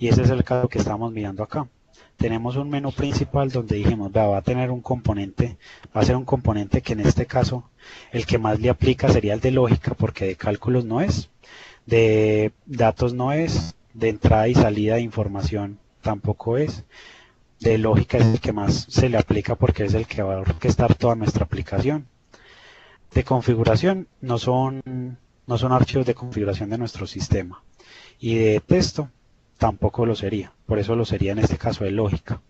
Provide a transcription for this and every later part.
Y ese es el caso que estamos mirando acá. Tenemos un menú principal donde dijimos, va a tener un componente, va a ser un componente que en este caso el que más le aplica sería el de lógica, porque de cálculos no es, de datos no es, de entrada y salida de información tampoco es, de lógica es el que más se le aplica porque es el que va a orquestar toda nuestra aplicación. De configuración no son archivos de configuración de nuestro sistema. Y de texto tampoco lo sería, por eso lo sería en este caso de lógica.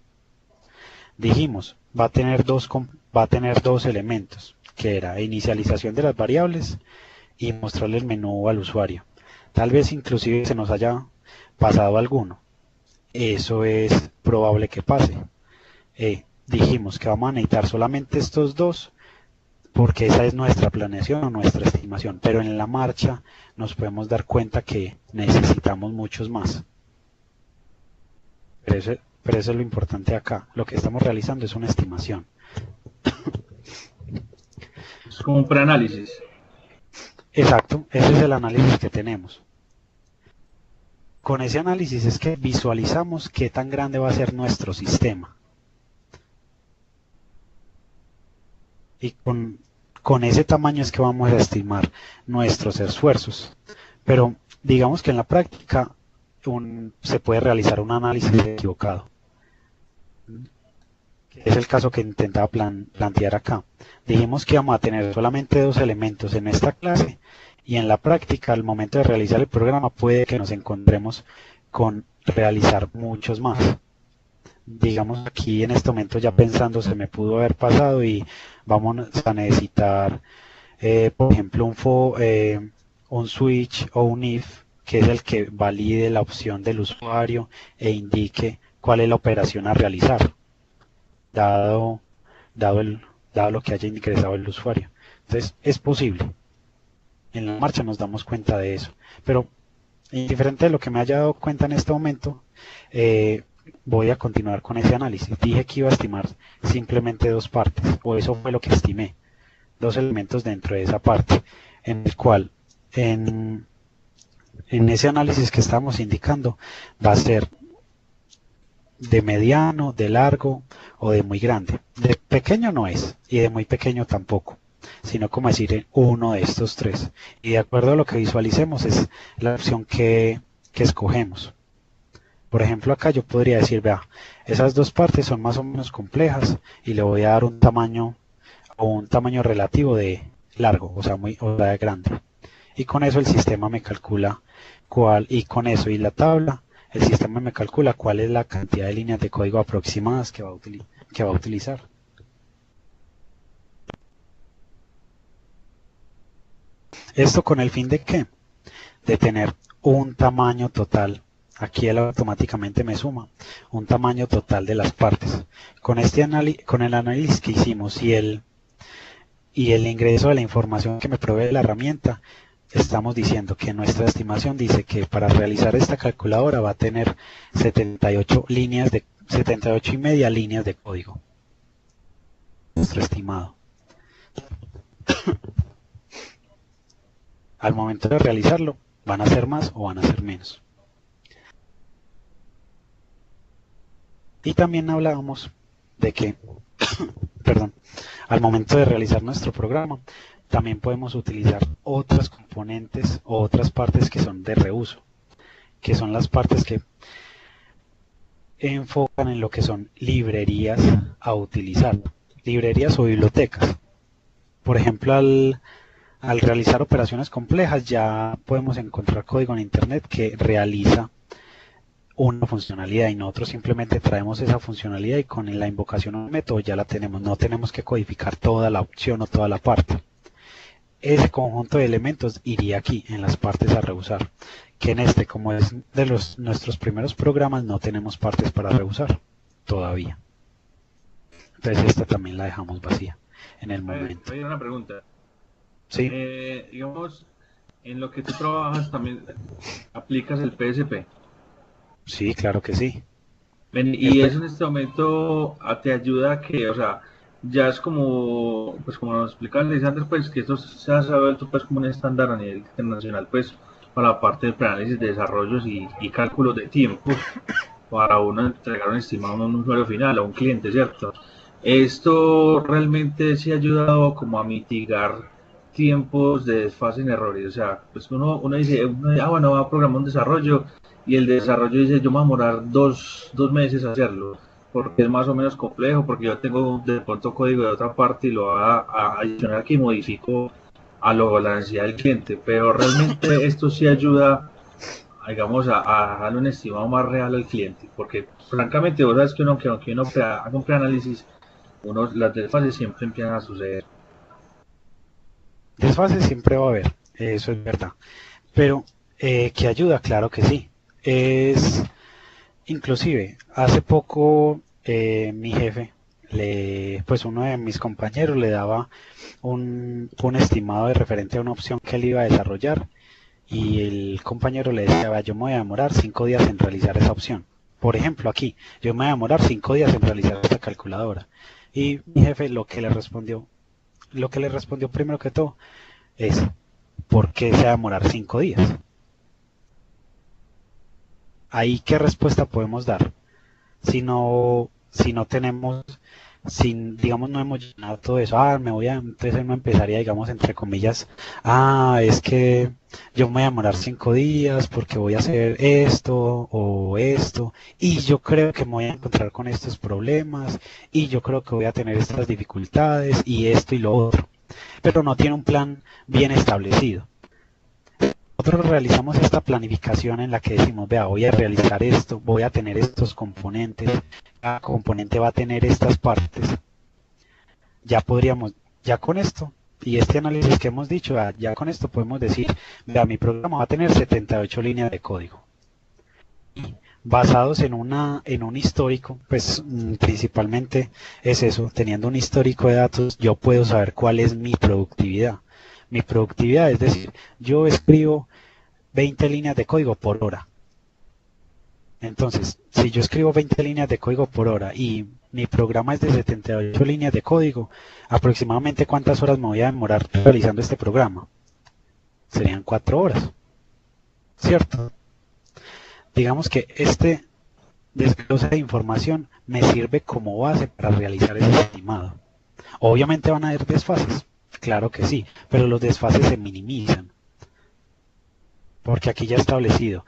Dijimos, va a tener dos elementos, que era inicialización de las variables y mostrarle el menú al usuario. Tal vez inclusive se nos haya pasado alguno. Eso es probable que pase. Dijimos que vamos a necesitar solamente estos dos porque esa es nuestra planeación o nuestra estimación, pero en la marcha nos podemos dar cuenta que necesitamos muchos más. Pero eso es lo importante acá. Lo que estamos realizando es una estimación. Es como un preanálisis. Exacto, ese es el análisis que tenemos. Con ese análisis es que visualizamos qué tan grande va a ser nuestro sistema. Y con ese tamaño es que vamos a estimar nuestros esfuerzos. Pero digamos que en la práctica se puede realizar un análisis equivocado. Es el caso que intentaba plantear acá. Dijimos que íbamos a tener solamente dos elementos en esta clase y en la práctica al momento de realizar el programa puede que nos encontremos con realizar muchos más. Digamos aquí en este momento ya pensando se me pudo haber pasado y vamos a necesitar por ejemplo un switch o un if que es el que valide la opción del usuario e indique cuál es la operación a realizar dado lo que haya ingresado el usuario. Entonces es posible. En la marcha nos damos cuenta de eso. Pero indiferente de lo que me haya dado cuenta en este momento, voy a continuar con ese análisis. Dije que iba a estimar simplemente dos partes, o eso fue lo que estimé, dos elementos dentro de esa parte, en el cual en ese análisis que estamos indicando va a ser de mediano, de largo o de muy grande. De pequeño no es y de muy pequeño tampoco, sino como decir uno de estos tres. Y de acuerdo a lo que visualicemos es la opción que escogemos. Por ejemplo, acá yo podría decir, vea, esas dos partes son más o menos complejas y le voy a dar un tamaño relativo de largo, o sea, de grande. Y con eso el sistema me calcula y con eso y la tabla, el sistema me calcula cuál es la cantidad de líneas de código aproximadas que va a utilizar. Esto con el fin de ¿qué? De tener un tamaño total. Aquí él automáticamente me suma un tamaño total de las partes. Con el análisis que hicimos y el ingreso de la información que me provee la herramienta, estamos diciendo que nuestra estimación dice que para realizar esta calculadora va a tener 78 y media líneas de código. Nuestro estimado. Al momento de realizarlo, ¿van a ser más o van a ser menos? Y también hablábamos de que, al momento de realizar nuestro programa, también podemos utilizar otras componentes o otras partes que son de reuso, que son las partes que enfocan en lo que son librerías a utilizar, librerías o bibliotecas. Por ejemplo, al realizar operaciones complejas ya podemos encontrar código en internet que realiza una funcionalidad y nosotros simplemente traemos esa funcionalidad y con la invocación a un método ya la tenemos, no tenemos que codificar toda la opción o toda la parte. Ese conjunto de elementos iría aquí en las partes a reusar, que en como es de nuestros primeros programas, no tenemos partes para reusar todavía. Entonces esta también la dejamos vacía en el momento. Hay una pregunta. Sí. Digamos, en lo que tú trabajas también aplicas el PSP. Sí, claro que sí. Y eso en este momento te ayuda a que, o sea, ya es como, pues como nos explicaba Lisandro, pues que esto se ha vuelto pues como un estándar a nivel internacional, pues para la parte de análisis de desarrollos y cálculos de tiempos para uno entregar un estimado a un usuario final, a un cliente, ¿cierto? Esto realmente sí ha ayudado como a mitigar tiempos de desfase en errores. O sea, pues uno dice, bueno, va a programar un desarrollo y el desarrollo dice, yo me voy a demorar dos meses a hacerlo, porque es más o menos complejo, porque yo tengo de pronto código de otra parte y lo voy a adicionar aquí, modifico a la necesidad del cliente. Pero realmente esto sí ayuda, digamos, a darle un estimado más real al cliente, porque francamente vos sabes que aunque uno haga un preanálisis, las desfases siempre empiezan a suceder. Desfase siempre va a haber, eso es verdad. Pero que ayuda, claro que sí. Es inclusive hace poco mi jefe, pues uno de mis compañeros le daba un estimado de referente a una opción que él iba a desarrollar y el compañero le decía, yo me voy a demorar 5 días en realizar esa opción. Por ejemplo, aquí, yo me voy a demorar 5 días en realizar esta calculadora. Y mi jefe lo que le respondió primero que todo es, ¿por qué se va a demorar 5 días? Ahí, ¿qué respuesta podemos dar? Si no tenemos, digamos, no hemos llenado todo eso, entonces uno empezaría, digamos, entre comillas, es que yo me voy a demorar 5 días porque voy a hacer esto o esto, y yo creo que me voy a encontrar con estos problemas, y yo creo que voy a tener estas dificultades, y esto y lo otro, pero no tiene un plan bien establecido. Nosotros realizamos esta planificación en la que decimos, vea, voy a realizar esto, voy a tener estos componentes, cada componente va a tener estas partes. Ya con esto, y este análisis que hemos dicho, ya con esto podemos decir, vea, mi programa va a tener 78 líneas de código. Y basados en un histórico, pues principalmente es eso, teniendo un histórico de datos, yo puedo saber cuál es mi productividad. Mi productividad, es decir, yo escribo 20 líneas de código por hora. Entonces, si yo escribo 20 líneas de código por hora y mi programa es de 78 líneas de código, aproximadamente ¿cuántas horas me voy a demorar realizando este programa? Serían 4 horas, ¿cierto? Digamos que este desglose de información me sirve como base para realizar ese estimado. Obviamente van a haber desfases, claro que sí, pero los desfases se minimizan. Porque aquí ya he establecido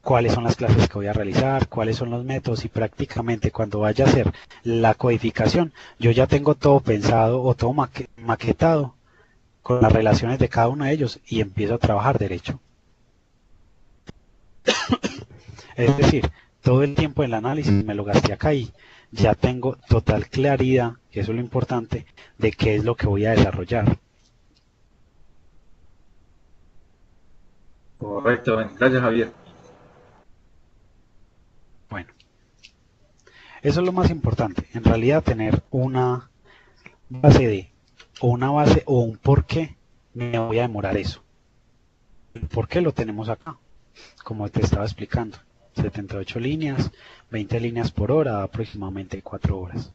cuáles son las clases que voy a realizar, cuáles son los métodos y prácticamente cuando vaya a hacer la codificación, yo ya tengo todo pensado o todo maquetado con las relaciones de cada uno de ellos y empiezo a trabajar derecho. Es decir, todo el tiempo del análisis me lo gasté acá y ya tengo total claridad, que eso es lo importante, de qué es lo que voy a desarrollar. Correcto, gracias Javier. Bueno, eso es lo más importante, en realidad tener una base o un por qué me voy a demorar eso. El por qué lo tenemos acá, como te estaba explicando, 78 líneas, 20 líneas por hora, aproximadamente 4 horas.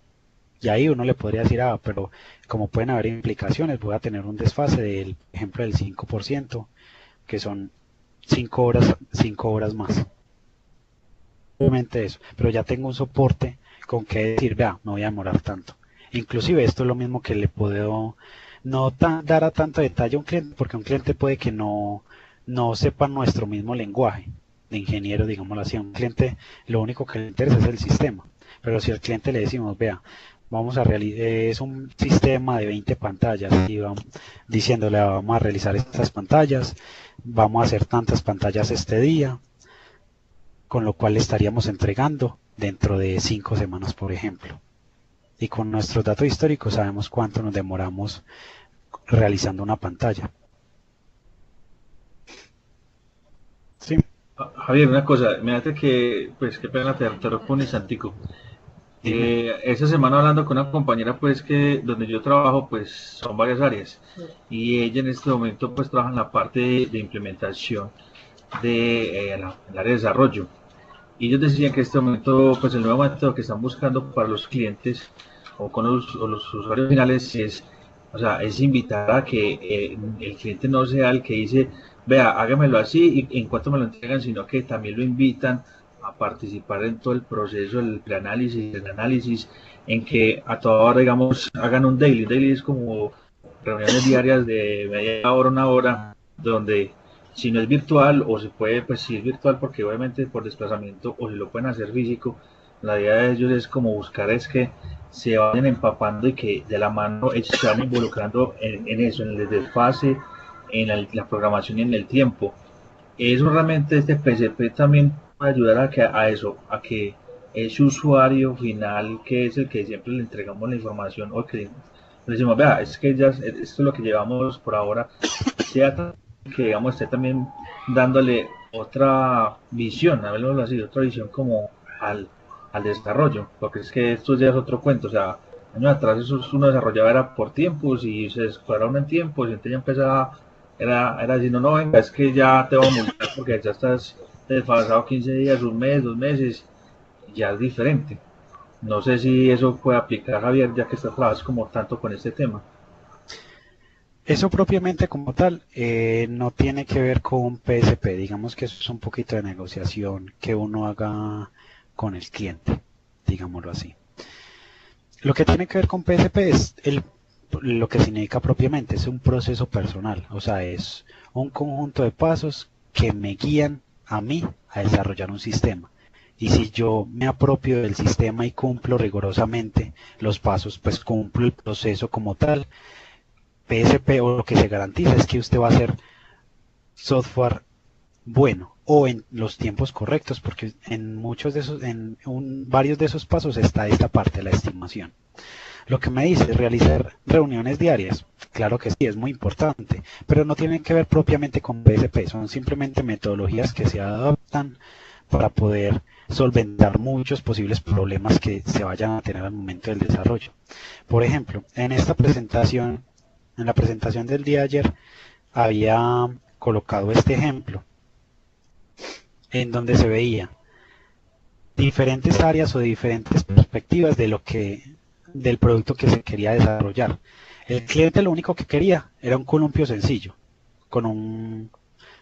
Y ahí uno le podría decir, pero como pueden haber implicaciones, voy a tener un desfase del ejemplo del 5%, que son 5 horas más. Obviamente eso, pero ya tengo un soporte con que decir, me voy a demorar tanto. Inclusive esto es lo mismo que le puedo dar a tanto detalle a un cliente, porque un cliente puede que no sepa nuestro mismo lenguaje de ingeniero, digámoslo así. A un cliente lo único que le interesa es el sistema, pero si al cliente le decimos, vamos a realizar, es un sistema de 20 pantallas y vamos diciéndole, vamos a realizar estas pantallas, vamos a hacer tantas pantallas este día, con lo cual estaríamos entregando dentro de 5 semanas, por ejemplo. Y con nuestros datos históricos sabemos cuánto nos demoramos realizando una pantalla. Sí. Javier, una cosa, mírate que, pues qué pena te interrumpo un instantico. Esta semana hablando con una compañera, pues que donde yo trabajo, pues son varias áreas. Y ella en este momento, pues trabaja en la parte de implementación de el área de desarrollo. Y ellos decían que en este momento, pues el nuevo método que están buscando para los clientes o con los usuarios finales es O sea, es invitar a que el cliente no sea el que dice, vea, hágamelo así y en cuanto me lo entregan, sino que también lo invitan a participar en todo el proceso, el preanálisis, el análisis, en que a toda hora, digamos, hagan un daily. Daily es como reuniones diarias de media hora, una hora, donde si no es virtual o se puede, pues si es virtual porque obviamente por desplazamiento o si lo pueden hacer físico, la idea de ellos es como buscar es que se vayan empapando y que de la mano ellos se van involucrando en eso, en el desfase, en la programación y en el tiempo. Eso realmente este PCP también puede ayudar a eso, a que ese usuario final, que es el que siempre le entregamos la información o que le decimos, vea, es que ya esto es lo que llevamos por ahora, sea que digamos esté también dándole otra visión, hablemoslo así, otra visión como al desarrollo, porque es que esto ya es otro cuento, o sea, años atrás eso uno desarrollaba era por tiempos y se escuadraron en tiempos y entonces ya empezaba, era diciendo, no, venga, es que ya te voy a multar porque ya estás desfasado 15 días, un mes, 2 meses, ya es diferente. No sé si eso puede aplicar, Javier, ya que estás trabajando como tanto con este tema. Eso propiamente como tal no tiene que ver con PSP, digamos que eso es un poquito de negociación que uno haga con el cliente, digámoslo así. Lo que tiene que ver con PSP es lo que significa propiamente, es un proceso personal, o sea, es un conjunto de pasos que me guían a mí a desarrollar un sistema. Y si yo me apropio del sistema y cumplo rigurosamente los pasos, pues cumplo el proceso como tal. PSP o lo que se garantiza es que usted va a hacer software bueno o en los tiempos correctos, porque en muchos de esos, varios de esos pasos está esta parte, la estimación. Lo que me dice, realizar reuniones diarias, claro que sí, es muy importante, pero no tienen que ver propiamente con PSP, son simplemente metodologías que se adaptan para poder solventar muchos posibles problemas que se vayan a tener al momento del desarrollo. Por ejemplo, en la presentación del día de ayer, había colocado este ejemplo en donde se veía diferentes áreas o diferentes perspectivas del producto que se quería desarrollar. El cliente lo único que quería era un columpio sencillo, con un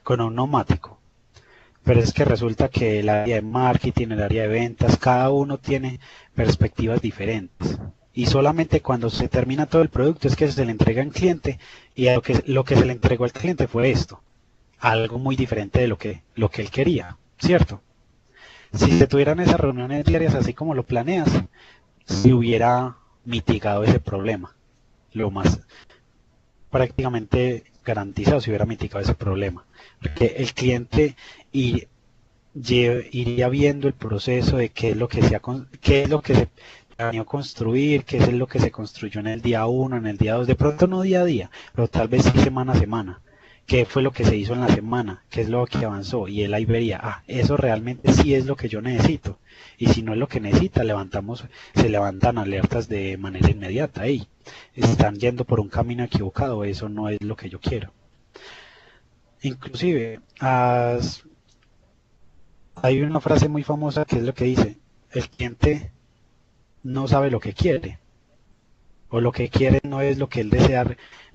neumático. Pero es que resulta que el área de marketing, el área de ventas, cada uno tiene perspectivas diferentes. Y solamente cuando se termina todo el producto es que se le entrega al cliente y lo que se le entregó al cliente fue esto, algo muy diferente de lo que él quería, ¿cierto? Si se tuvieran esas reuniones diarias así como lo planeas, se hubiera mitigado ese problema. Lo más prácticamente garantizado se hubiera mitigado ese problema. Porque el cliente iría viendo el proceso de qué es lo que se planeó construir, qué es lo que se construyó en el día 1, en el día 2, de pronto no día a día, pero tal vez sí semana a semana. ¿Qué fue lo que se hizo en la semana? ¿Qué es lo que avanzó? Y él ahí vería, eso realmente sí es lo que yo necesito. Y si no es lo que necesita, se levantan alertas de manera inmediata. Hey, están yendo por un camino equivocado, eso no es lo que yo quiero. Inclusive, hay una frase muy famosa que es lo que dice, el cliente no sabe lo que quiere, o lo que quiere no es lo que él desea,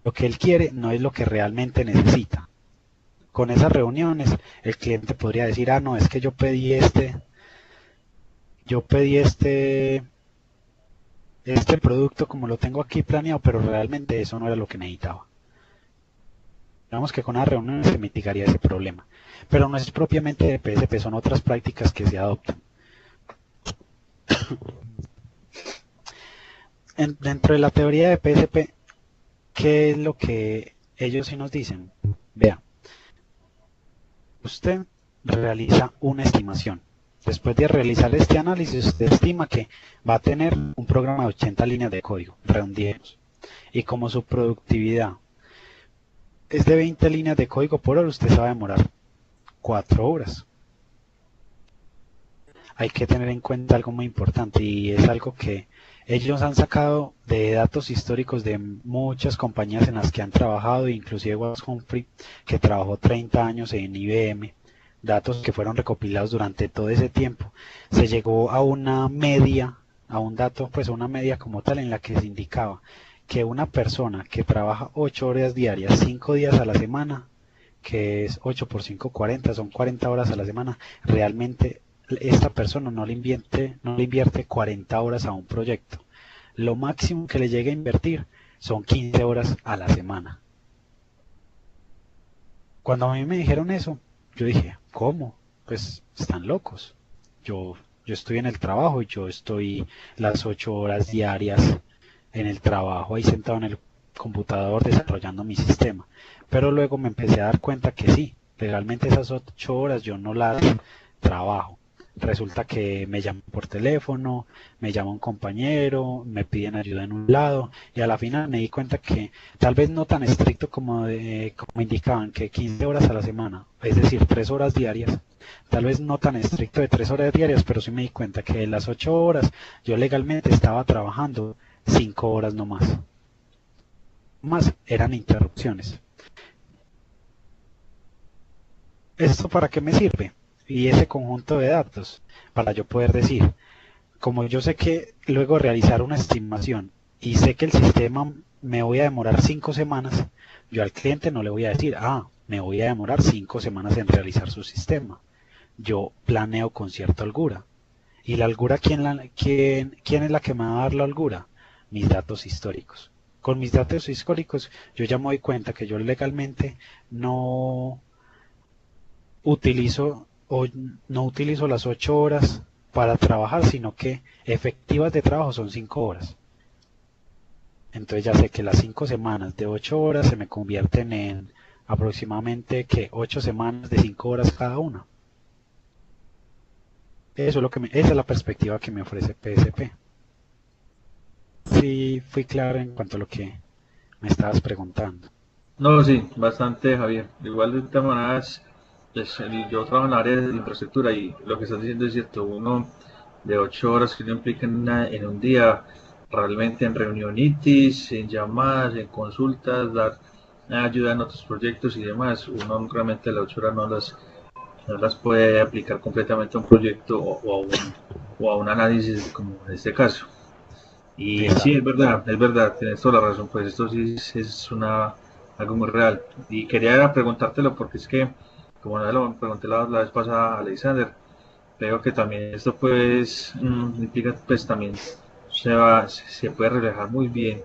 lo que él quiere no es lo que realmente necesita. Con esas reuniones, el cliente podría decir, no, es que yo pedí este producto como lo tengo aquí planeado, pero realmente eso no era lo que necesitaba. Digamos que con una reunión se mitigaría ese problema, pero no es propiamente de PSP, son otras prácticas que se adoptan. Dentro de la teoría de PSP, ¿qué es lo que ellos sí nos dicen? Vea, usted realiza una estimación. Después de realizar este análisis, usted estima que va a tener un programa de 80 líneas de código, redondeemos. Y como su productividad es de 20 líneas de código por hora, usted se va a demorar 4 horas. Hay que tener en cuenta algo muy importante y es algo que ellos han sacado de datos históricos de muchas compañías en las que han trabajado, inclusive Wes Humphrey, que trabajó 30 años en IBM, datos que fueron recopilados durante todo ese tiempo. Se llegó a una media, a un dato, pues a una media como tal en la que se indicaba que una persona que trabaja 8 horas diarias, 5 días a la semana, que es 8 por 5, 40, son 40 horas a la semana, realmente esta persona no le invierte 40 horas a un proyecto. Lo máximo que le llegue a invertir son 15 horas a la semana. Cuando a mí me dijeron eso, yo dije, ¿cómo? Pues están locos. Yo estoy en el trabajo y yo estoy las 8 horas diarias en el trabajo, ahí sentado en el computador desarrollando mi sistema. Pero luego me empecé a dar cuenta que sí, legalmente esas 8 horas yo no las trabajo. Resulta que me llaman por teléfono, me llama un compañero, me piden ayuda en un lado y a la final me di cuenta que tal vez no tan estricto como indicaban, que 15 horas a la semana, es decir, 3 horas diarias, tal vez no tan estricto de 3 horas diarias, pero sí me di cuenta que de las 8 horas yo legalmente estaba trabajando 5 horas no más. Más eran interrupciones. ¿Esto para qué me sirve? Y ese conjunto de datos, para yo poder decir, como yo sé que luego realizar una estimación y sé que el sistema me voy a demorar 5 semanas, yo al cliente no le voy a decir, me voy a demorar 5 semanas en realizar su sistema. Yo planeo con cierta holgura. ¿Y la holgura quién es la que me va a dar la holgura? Mis datos históricos. Con mis datos históricos yo ya me doy cuenta que yo legalmente no utilizo las 8 horas para trabajar, sino que efectivas de trabajo son 5 horas. Entonces ya sé que las 5 semanas de 8 horas se me convierten en aproximadamente 8 semanas de 5 horas cada una. Esa es la perspectiva que me ofrece PSP. Sí, fui claro en cuanto a lo que me estabas preguntando. No, sí, bastante, Javier. Igual de todas maneras, yo trabajo en la área de infraestructura y lo que estás diciendo es cierto. Uno de 8 horas que uno implica en un día, realmente en reunionitis, en llamadas, en consultas, dar ayuda en otros proyectos y demás, uno realmente las 8 horas no las puede aplicar completamente a un proyecto o a un análisis como en este caso. Y sí, Exacto. es verdad, tienes toda la razón, pues esto sí es algo muy real. Y quería preguntártelo porque es que, como no lo pregunté la vez pasada a Alexander, creo que también esto pues implica pues también se puede reflejar muy bien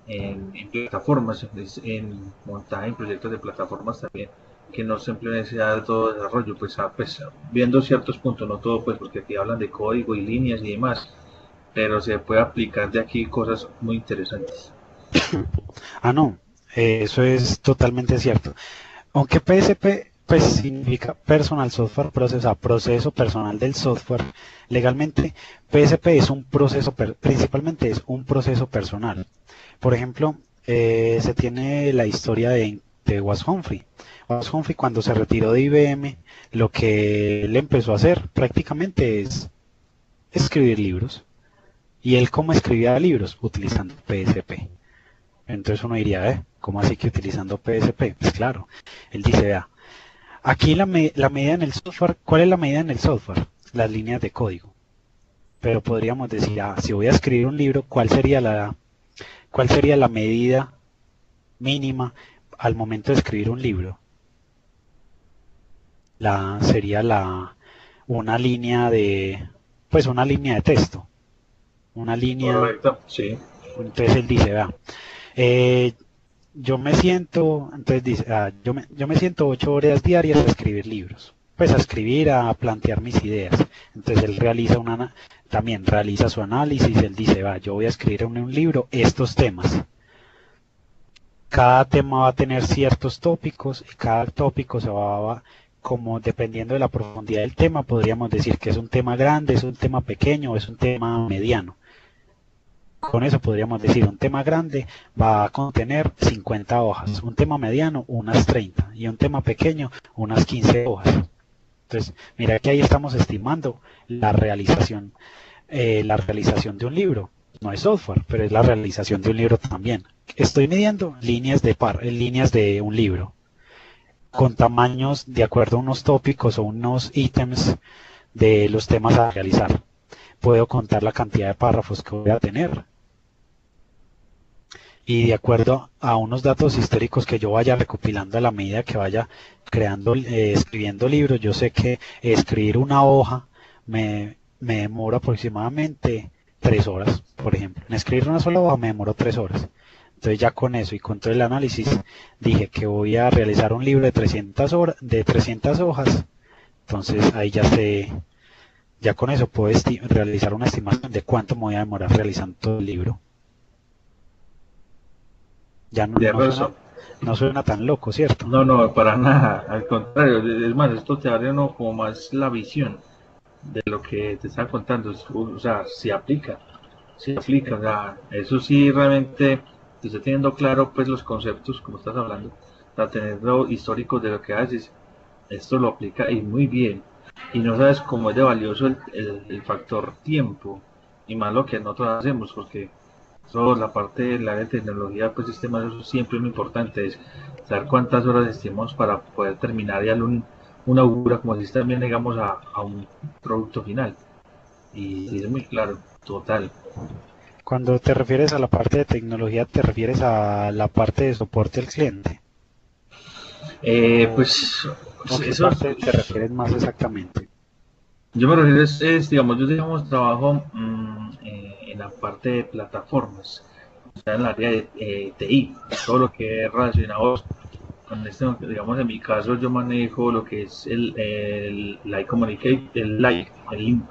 en plataformas, en montaje en proyectos de plataformas también, que no simplemente sea de todo desarrollo, pues viendo ciertos puntos, no todo, pues porque aquí hablan de código y líneas y demás, pero se puede aplicar de aquí cosas muy interesantes. No, eso es totalmente cierto. Aunque PSP pues significa Personal Software Process, o sea, proceso personal del software, legalmente PSP es un proceso, principalmente es un proceso personal. Por ejemplo, se tiene la historia de Wes Humphrey. Wes Humphrey cuando se retiró de IBM, lo que él empezó a hacer prácticamente es escribir libros. ¿Y él cómo escribía libros? Utilizando PSP. Entonces uno diría, ¿cómo así que utilizando PSP? Pues claro, él dice, vea, aquí la medida en el software, ¿cuál es la medida en el software? Las líneas de código. Pero podríamos decir, si voy a escribir un libro, ¿cuál sería la medida mínima al momento de escribir un libro? Sería una línea de texto, una línea. Correcto, sí. Entonces él dice, vea, eh, yo me siento, entonces dice, yo me siento 8 horas diarias a escribir libros, pues a escribir, a plantear mis ideas. Entonces él también realiza su análisis, él dice, yo voy a escribir en un libro estos temas. Cada tema va a tener ciertos tópicos y cada tópico como dependiendo de la profundidad del tema, podríamos decir que es un tema grande, es un tema pequeño o es un tema mediano. Con eso podríamos decir, un tema grande va a contener 50 hojas, un tema mediano unas 30 y un tema pequeño unas 15 hojas. Entonces, mira que ahí estamos estimando la realización de un libro. No es software, pero es la realización de un libro también. Estoy midiendo líneas de un libro con tamaños de acuerdo a unos tópicos o unos ítems de los temas a realizar. Puedo contar la cantidad de párrafos que voy a tener. y de acuerdo a unos datos históricos que yo vaya recopilando a la medida que vaya creando, escribiendo libros, yo sé que escribir una hoja me demora aproximadamente 3 horas, por ejemplo. En escribir una sola hoja me demoro 3 horas. Entonces ya con eso y con todo el análisis dije que voy a realizar un libro de 300 hojas. Entonces ahí ya con eso puedo realizar una estimación de cuánto me voy a demorar realizando todo el libro. Ya no suena tan loco, ¿cierto? No, no, para nada, al contrario, es más, esto te abre uno como más la visión de lo que te estaba contando, o sea, se aplica, o sea, eso sí realmente, te estoy teniendo claro pues los conceptos, como estás hablando, para tenerlo históricos de lo que haces, esto lo aplica y muy bien, y no sabes cómo es de valioso el factor tiempo, y más lo que nosotros hacemos, porque eso, la parte del área de tecnología, pues sistemas, eso siempre es muy importante, es saber cuántas horas estimamos para poder terminar ya una obra, como si también digamos a un producto final. Y es muy claro, total. Cuando te refieres a la parte de tecnología, ¿te refieres a la parte de soporte al cliente? ¿O, Pues o qué eso, parte te refieres más exactamente? yo me refiero, digamos, yo digamos trabajo en la parte de plataformas, o sea, en el área de TI, todo lo que es relacionado con este, digamos, en mi caso yo manejo lo que es el Light Communicate, el Link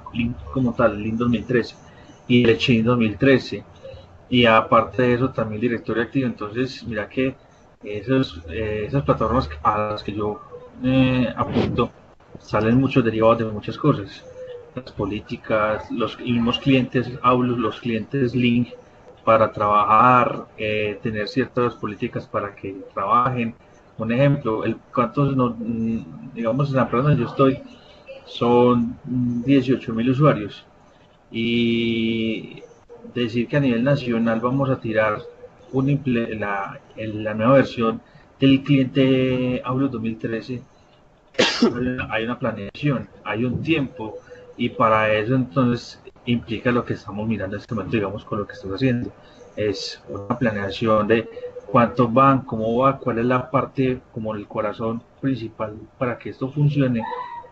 como tal, el Link 2013 y el Exchange 2013. Y aparte de eso también el directorio activo. Entonces, mira que esas plataformas a las que yo apunto salen muchos derivados de muchas cosas. Las políticas, los mismos clientes Aulus, los clientes Link para trabajar, tener ciertas políticas para que trabajen. Un ejemplo, cuántos, digamos, en la empresa donde yo estoy, son 18.000 usuarios y decir que a nivel nacional vamos a tirar la nueva versión del cliente Outlook 2013, hay una planeación, hay un tiempo y para eso entonces implica lo que estamos mirando en este momento, digamos, con lo que estamos haciendo. Es una planeación de cuántos van, cómo va, cuál es la parte como el corazón principal para que esto funcione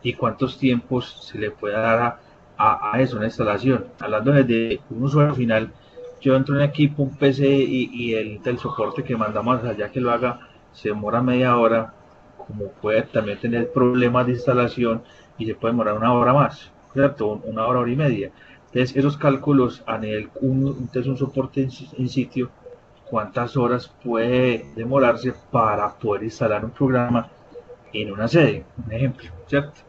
y cuántos tiempos se le puede dar a eso, una instalación. Hablando desde un usuario final, yo entro en un equipo, un PC y el del soporte que mandamos allá que lo haga se demora media hora, como puede también tener problemas de instalación y se puede demorar una hora más, ¿cierto? Una hora, hora y media. Entonces, esos cálculos a nivel, entonces un soporte en sitio, cuántas horas puede demorarse para poder instalar un programa en una sede, un ejemplo, ¿cierto?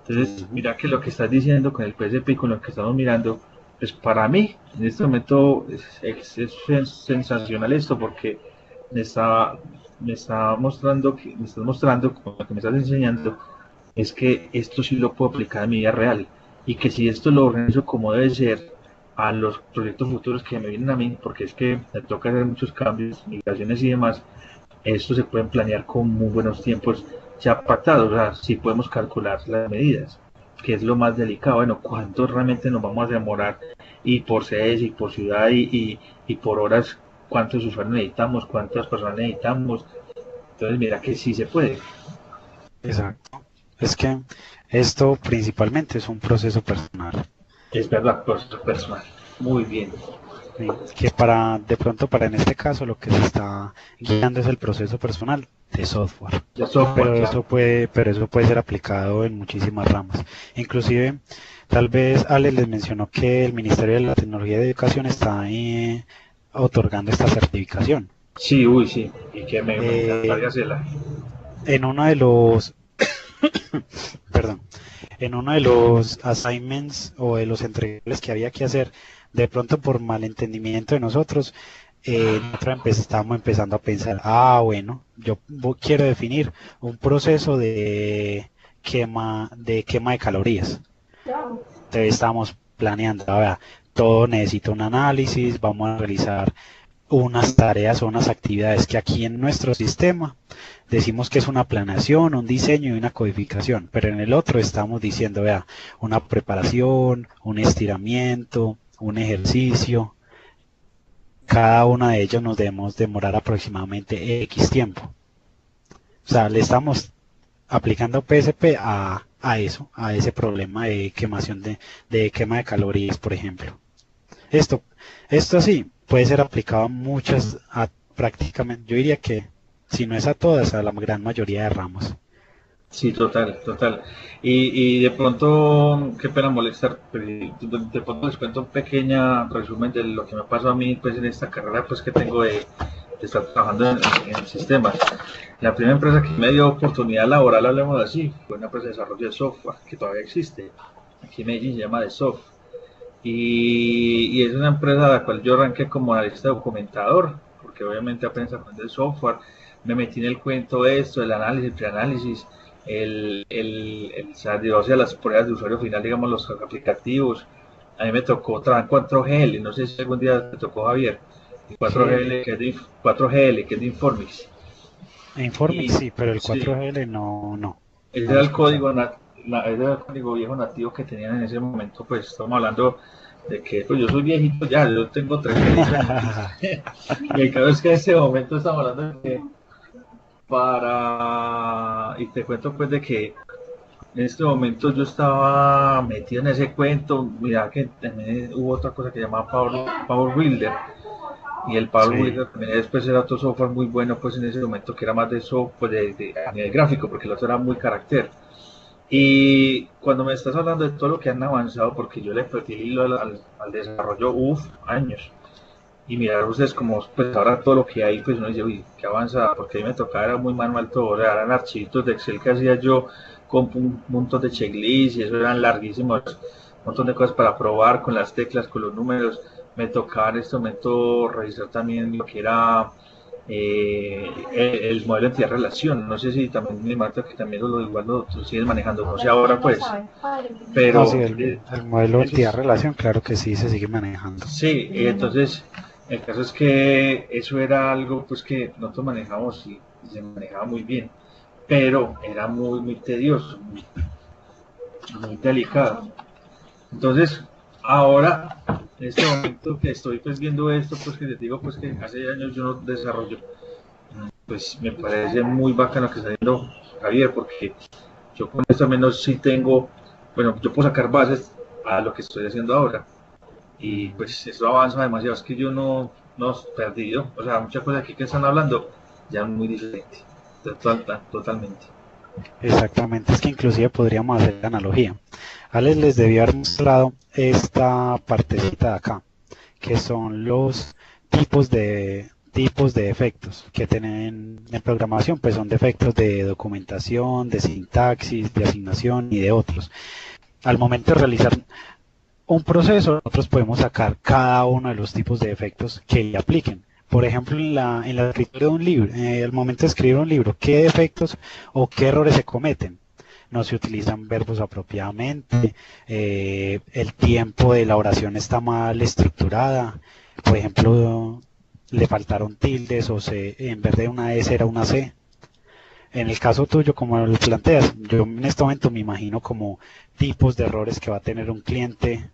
Entonces, Ujú. mira que lo que estás diciendo con el PSP y con lo que estamos mirando, pues para mí, en este momento es sensacional esto porque me está, me estás mostrando, con lo que me estás enseñando, es que esto sí lo puedo aplicar en mi vida real y que si esto lo organizo como debe ser a los proyectos futuros que me vienen a mí, porque es que me toca hacer muchos cambios, migraciones y demás, esto se pueden planear con muy buenos tiempos ya pactados, o sea, si podemos calcular las medidas, que es lo más delicado, bueno, cuánto realmente nos vamos a demorar y por sedes y por ciudad y por horas, cuántos usuarios necesitamos, cuántas personas necesitamos, entonces mira que sí se puede. Exacto. Es que esto principalmente es un proceso personal. Es verdad, proceso personal. Muy bien. ¿Sí? Que de pronto para en este caso lo que se está guiando es el proceso personal de software. Ya software, claro. Pero eso puede ser aplicado en muchísimas ramas. Inclusive, tal vez Alex les mencionó que el Ministerio de la Tecnología de Educación está otorgando esta certificación. Sí, uy, sí. Y que me Eh, encantaría hacerla. en uno de los, perdón, en uno de los assignments o de los entregables que había que hacer, de pronto por malentendimiento de nosotros, nosotros estábamos empezando a pensar, bueno, yo quiero definir un proceso de quema de calorías. Entonces estábamos planeando, todo necesita un análisis, vamos a realizar unas tareas o unas actividades que aquí en nuestro sistema decimos que es una planeación, un diseño y una codificación, pero en el otro estamos diciendo, una preparación, un estiramiento, un ejercicio, cada una de ellas nos debemos demorar aproximadamente X tiempo. O sea, le estamos aplicando PSP a eso, a ese problema de quemación de quema de calorías, por ejemplo. Esto sí puede ser aplicado a muchas, prácticamente, yo diría que si no es a todas, a la gran mayoría de ramos. Sí, total, total. Y de pronto, qué pena molestar, pero de pronto les cuento un pequeño resumen de lo que me pasó a mí pues en esta carrera pues que tengo de estar trabajando en sistemas. La primera empresa que me dio oportunidad laboral, hablemos así, fue una empresa de desarrollo de software que todavía existe. Aquí en Medellín se llama The Soft. Y es una empresa a la cual yo arranqué como analista documentador, porque obviamente apenas aprendí el software, me metí en el cuento de esto, el análisis, el preanálisis, o sea, las pruebas de usuario final, digamos, los aplicativos. A mí me tocó trabajar en 4GL, no sé si algún día te tocó, Javier, el Sí, 4GL, que es de, 4GL, que es de Informix. Informix Y sí, pero el sí, 4GL ese no lo era he el escuchado. código, ese era el código viejo nativo que tenían en ese momento, pues estamos hablando de que pues yo soy viejito ya, yo tengo 36 años. Y el caso es que en ese momento estamos hablando de que y te cuento pues de que en este momento yo estaba metido en ese cuento, mira que también hubo otra cosa que llamaba Power Builder, y el Power Sí, Builder también después era otro software muy bueno pues en ese momento que era más de software a nivel gráfico, porque el otro era muy carácter. Y cuando me estás hablando de todo lo que han avanzado, porque yo le perdí el hilo al desarrollo, años. Y mirar ustedes como, pues ahora todo lo que hay, pues uno dice, uy, qué avanzada, porque a mí me tocaba, era muy manual todo, o sea, eran archivitos de Excel que hacía yo con un montón de checklists y eso eran larguísimos, un montón de cosas para probar con las teclas, con los números. Me tocaba en este momento revisar también lo que era el modelo de relación. No sé si también me mata que también igual lo sigues manejando, no sé ahora pues, no, sí, pero el modelo de eso es, entidad-relación, claro que sí, se sigue manejando. sí, entonces el caso es que eso era algo pues que nosotros manejamos y se manejaba muy bien, pero era muy tedioso, muy delicado. Entonces, ahora, en este momento que estoy pues viendo esto, pues que les digo pues que hace años yo no desarrollo, pues me parece muy bacano que está haciendo Javier, porque yo con esto al menos sí tengo, bueno, yo puedo sacar bases a lo que estoy haciendo ahora. Y Ujú. pues eso avanza demasiado, es que yo no he perdido, o sea, muchas cosas aquí que están hablando ya es muy diferente, totalmente. Exactamente, es que inclusive podríamos hacer la analogía. Alex les debió haber mostrado esta partecita de acá, que son los tipos de defectos que tienen en programación, pues son defectos de documentación, de sintaxis, de asignación y de otros. Al momento de realizar un proceso, nosotros podemos sacar cada uno de los tipos de defectos que le apliquen. Por ejemplo, en la escritura de un libro, al momento de escribir un libro, ¿qué defectos o qué errores se cometen? No se utilizan verbos apropiadamente, el tiempo de la oración está mal estructurada, por ejemplo, le faltaron tildes o en vez de una S era una C. En el caso tuyo, como lo planteas, yo en este momento me imagino como tipos de errores que va a tener un cliente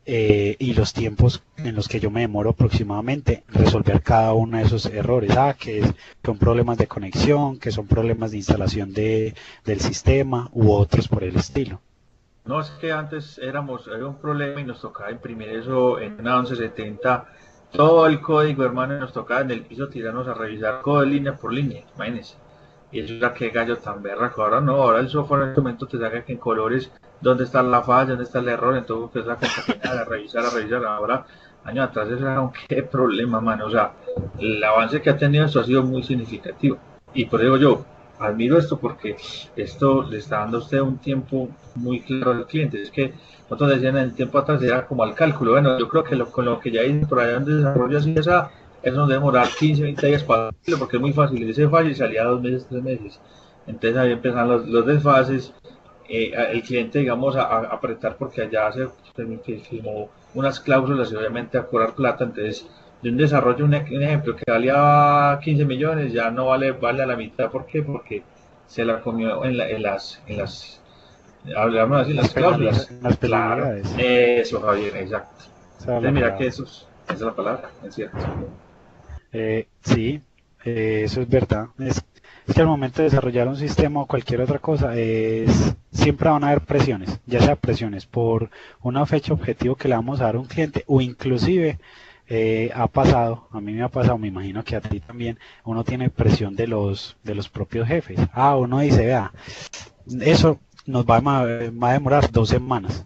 y los tiempos en los que yo me demoro aproximadamente resolver cada uno de esos errores, que son problemas de conexión, que son problemas de instalación del sistema u otros por el estilo. No, es que antes era un problema y nos tocaba imprimir eso en una 1170, todo el código, hermano, y nos tocaba en el piso tirarnos a revisar código línea por línea, imagínense. Y eso era que gallo tan berraco. Ahora no, ahora el software en este momento te saca que en colores dónde está la falla, dónde está el error, entonces empiezas a concatenar, a revisar. Ahora, años atrás eso era un qué problema, mano. O sea, el avance que ha tenido esto ha sido muy significativo. Y por eso digo yo, admiro esto porque esto le está dando a usted un tiempo muy claro al cliente. Es que nosotros decían en el tiempo atrás era como al cálculo. Bueno, yo creo que con lo que ya hay por allá en desarrollo así, eso nos debe demorar 15, 20 días para hacerlo porque es muy fácil. Ese fallo y salía 2 meses, 3 meses. Entonces ahí empiezan los desfases. El cliente, digamos, a apretar porque allá se firmó unas cláusulas y obviamente a cobrar plata. Entonces, de un desarrollo, un ejemplo que valía 15 millones, ya no vale a la mitad. ¿Por qué? Porque se la comió hablamos así, en las cláusulas. En las Claro, penalidades, eso, Javier, exacto. esa es Entonces, la mira que palabra. esos, esa es la palabra, es cierto. Sí, eso es verdad. Es que al momento de desarrollar un sistema o cualquier otra cosa, siempre van a haber presiones, ya sea presiones por una fecha objetivo que le vamos a dar a un cliente o inclusive ha pasado, a mí me ha pasado, me imagino que a ti también, uno tiene presión de los propios jefes. Uno dice, vea, eso nos va a demorar 2 semanas.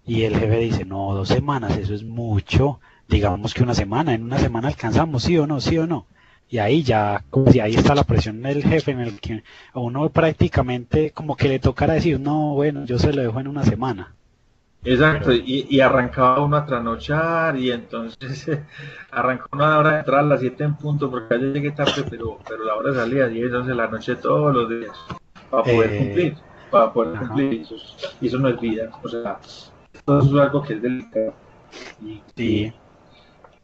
Y el jefe dice, no, 2 semanas, eso es mucho. Digamos que en una semana alcanzamos, sí o no, sí o no. Y ahí ya, y ahí está la presión del jefe en el que a uno prácticamente como que le tocará decir, no, bueno, yo se lo dejo en una semana. Exacto, Pero, y arrancaba uno a trasnochar y entonces arrancó uno a la hora de entrar a las 7 en punto porque ayer llegué tarde, pero la hora de salida a 10, 11 de la noche todos los días para poder eh, cumplir, para poder ajá, cumplir, y eso no es vida, o sea, todo eso es algo que es delicado. Y sí,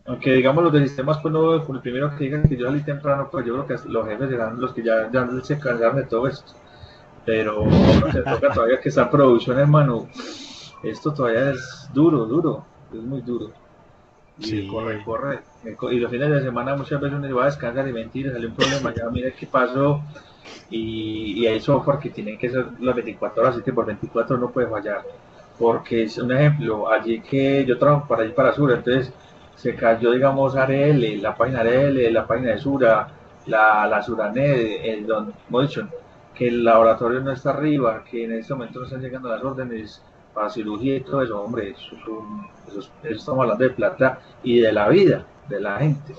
aunque digamos los de sistemas, pues no, por el primero que digan que yo salí temprano, pues yo creo que los jefes serán los que ya se cansaron de todo esto, pero a uno que toca todavía que está en producción, hermano, esto todavía es duro, duro, es muy duro. Y corre, sí, corre. Y los fines de semana muchas veces uno va a descansar y mentira, sale un problema, ya mira qué pasó. Y hay software que tienen que ser las 24 horas, así que por 24 no puede fallar. Porque es un ejemplo, allí que yo trabajo para allí para Sura, entonces se cayó, digamos, ARL, la página ARL, la página de Sura, la Suranet, el Don Motion, que el laboratorio no está arriba, que en este momento no están llegando las órdenes para cirugía y todo eso, hombre, eso estamos hablando de plata y de la vida de la gente.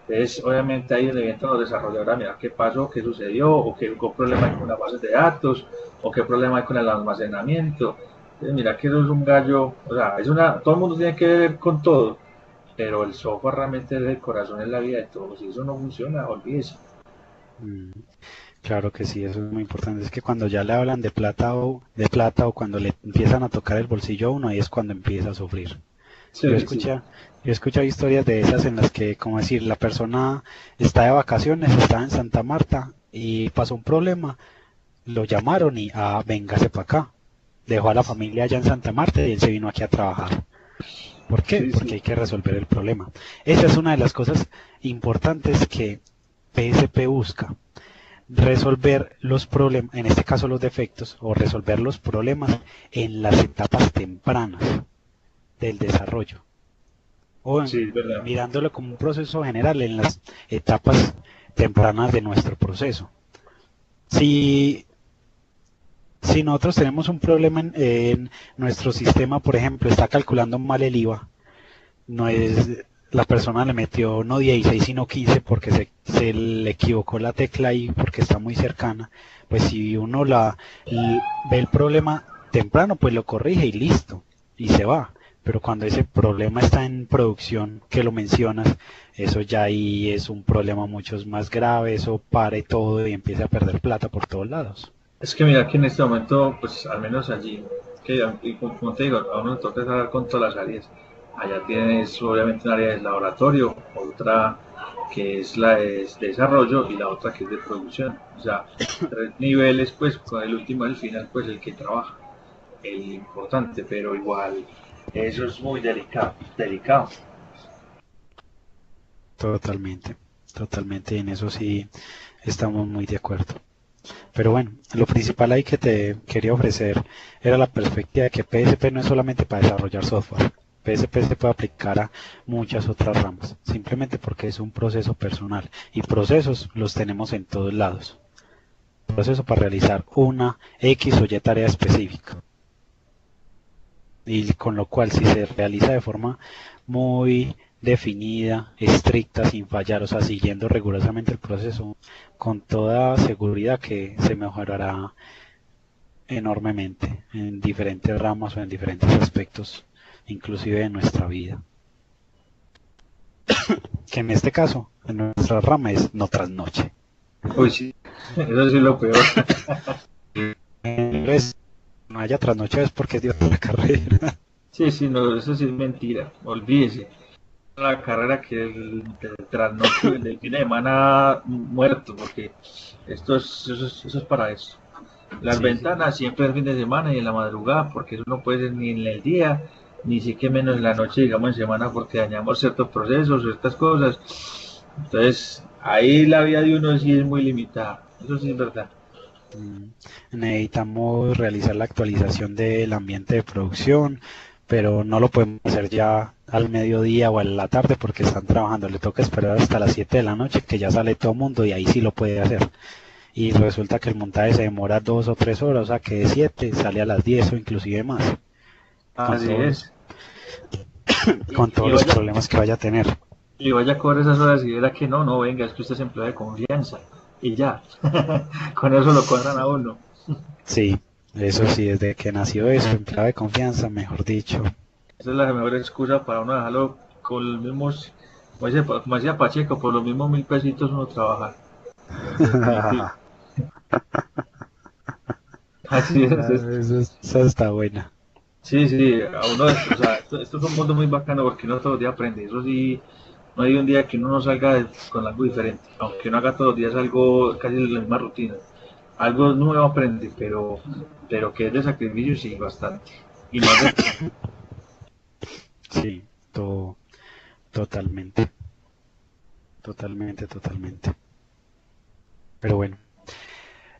Entonces, obviamente ahí es donde entran los desarrolladores a mirar qué pasó, qué sucedió, o qué problema hay con las bases de datos, o qué problema hay con el almacenamiento. Entonces, mira que eso es un gallo, o sea, todo el mundo tiene que ver con todo, pero el software realmente es el corazón en la vida de todos. Si eso no funciona, olvídese. mm, claro que sí, eso es muy importante. Es que cuando ya le hablan de plata o cuando le empiezan a tocar el bolsillo a uno, ahí es cuando empieza a sufrir. Yo Sí, sí. escuché, yo he escuchado historias de esas en las que, como decir, la persona está de vacaciones, está en Santa Marta y pasó un problema, lo llamaron y, véngase para acá. Dejó a la familia allá en Santa Marta y él se vino aquí a trabajar. ¿Por qué? Sí, Porque sí. hay que resolver el problema. Esa es una de las cosas importantes que PSP busca. Resolver los problemas, en este caso los defectos, o resolver los problemas en las etapas tempranas del desarrollo. O Sí, es verdad. mirándolo como un proceso general en las etapas tempranas de nuestro proceso. Si, si nosotros tenemos un problema en nuestro sistema, por ejemplo, está calculando mal el IVA, no es la persona le metió no 16 sino 15 porque se le equivocó la tecla ahí porque está muy cercana, pues si uno ve el problema temprano, pues lo corrige y listo, y se va. Pero cuando ese problema está en producción, que lo mencionas, eso ya ahí es un problema mucho más grave, eso pare todo y empieza a perder plata por todos lados. Es que mira que en este momento, pues al menos allí, y como te digo, a uno le toca trabajar con todas las áreas. Allá tienes obviamente un área de laboratorio, otra que es la de desarrollo y la otra que es de producción. O sea, 3 niveles, pues con el último, el final, pues el que trabaja, el importante, pero igual eso es muy delicado, delicado. Totalmente, totalmente, en eso sí estamos muy de acuerdo. Pero bueno, lo principal ahí que te quería ofrecer era la perspectiva de que PSP no es solamente para desarrollar software. PSP se puede aplicar a muchas otras ramas, simplemente porque es un proceso personal y procesos los tenemos en todos lados. Proceso para realizar una X o Y tarea específica. Y con lo cual si se realiza de forma muy definida, estricta, sin fallar, o sea, siguiendo rigurosamente el proceso, con toda seguridad que se mejorará enormemente en diferentes ramas o en diferentes aspectos, inclusive de nuestra vida. Que en este caso, en nuestra rama es no trasnoche. Uy, sí, eso sí es lo peor. Entonces, no haya trasnoche es porque es de otra carrera. Sí, sí, no, eso sí es mentira, olvídese. La carrera que el trasnocho del fin de semana muerto, porque eso es para eso. Las Sí, sí, ventanas siempre el fin de semana y en la madrugada, porque eso no puede ser ni en el día ni sí que menos en la noche, digamos en semana, porque dañamos ciertos procesos, ciertas cosas. Entonces, ahí la vida de uno sí es muy limitada, eso sí es verdad. Mm, Necesitamos realizar la actualización del ambiente de producción, pero no lo podemos hacer ya al mediodía o a la tarde porque están trabajando. Le toca esperar hasta las 7 de la noche que ya sale todo el mundo y ahí sí lo puede hacer. Y resulta que el montaje se demora 2 o 3 horas, o sea que de 7 sale a las 10 o inclusive más, con Así todos los, es. con Y, todos y los vaya, problemas que vaya a tener. y vaya a cobrar esas horas y verá que no, no, venga, es que usted es empleado de confianza. Y ya, con eso lo cuadran a uno. Sí, eso sí, desde que nació eso, empleado de confianza, mejor dicho. Esa es la mejor excusa para uno dejarlo con los mismos, como decía Pacheco, por los mismos 1.000 pesitos uno trabaja. Definitivo. Así Esa está buena. sí, sí, a uno, o sea, esto es un mundo muy bacano porque uno todos los días aprende. Eso sí, no hay un día que uno no salga con algo diferente, aunque uno haga todos los días algo, casi la misma rutina. Algo nuevo aprende, pero que es de sacrificio, sí, bastante. Y más de tiempo. Sí, todo, totalmente, totalmente. Pero bueno,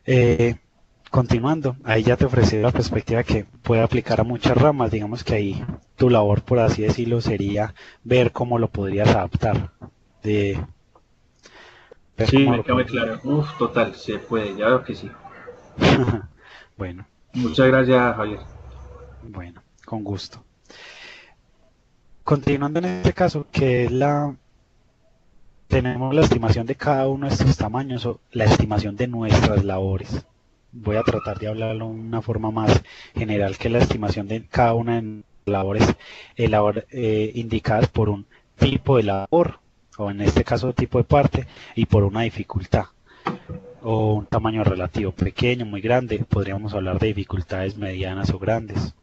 eh, continuando, ahí ya te ofrecí la perspectiva que puede aplicar a muchas ramas. Digamos que ahí tu labor, por así decirlo, sería ver cómo lo podrías adaptar. De ver Sí, cómo me lo queda muy podrías. claro. Uf, total, se puede, ya veo que sí. Bueno, Muchas gracias, Javier. bueno, con gusto. Continuando en este caso, que es tenemos la estimación de cada uno de estos tamaños o la estimación de nuestras labores. Voy a tratar de hablarlo de una forma más general que la estimación de cada una de las labores indicadas por un tipo de labor, o en este caso tipo de parte, y por una dificultad, o un tamaño relativo, pequeño, muy grande. Podríamos hablar de dificultades medianas o grandes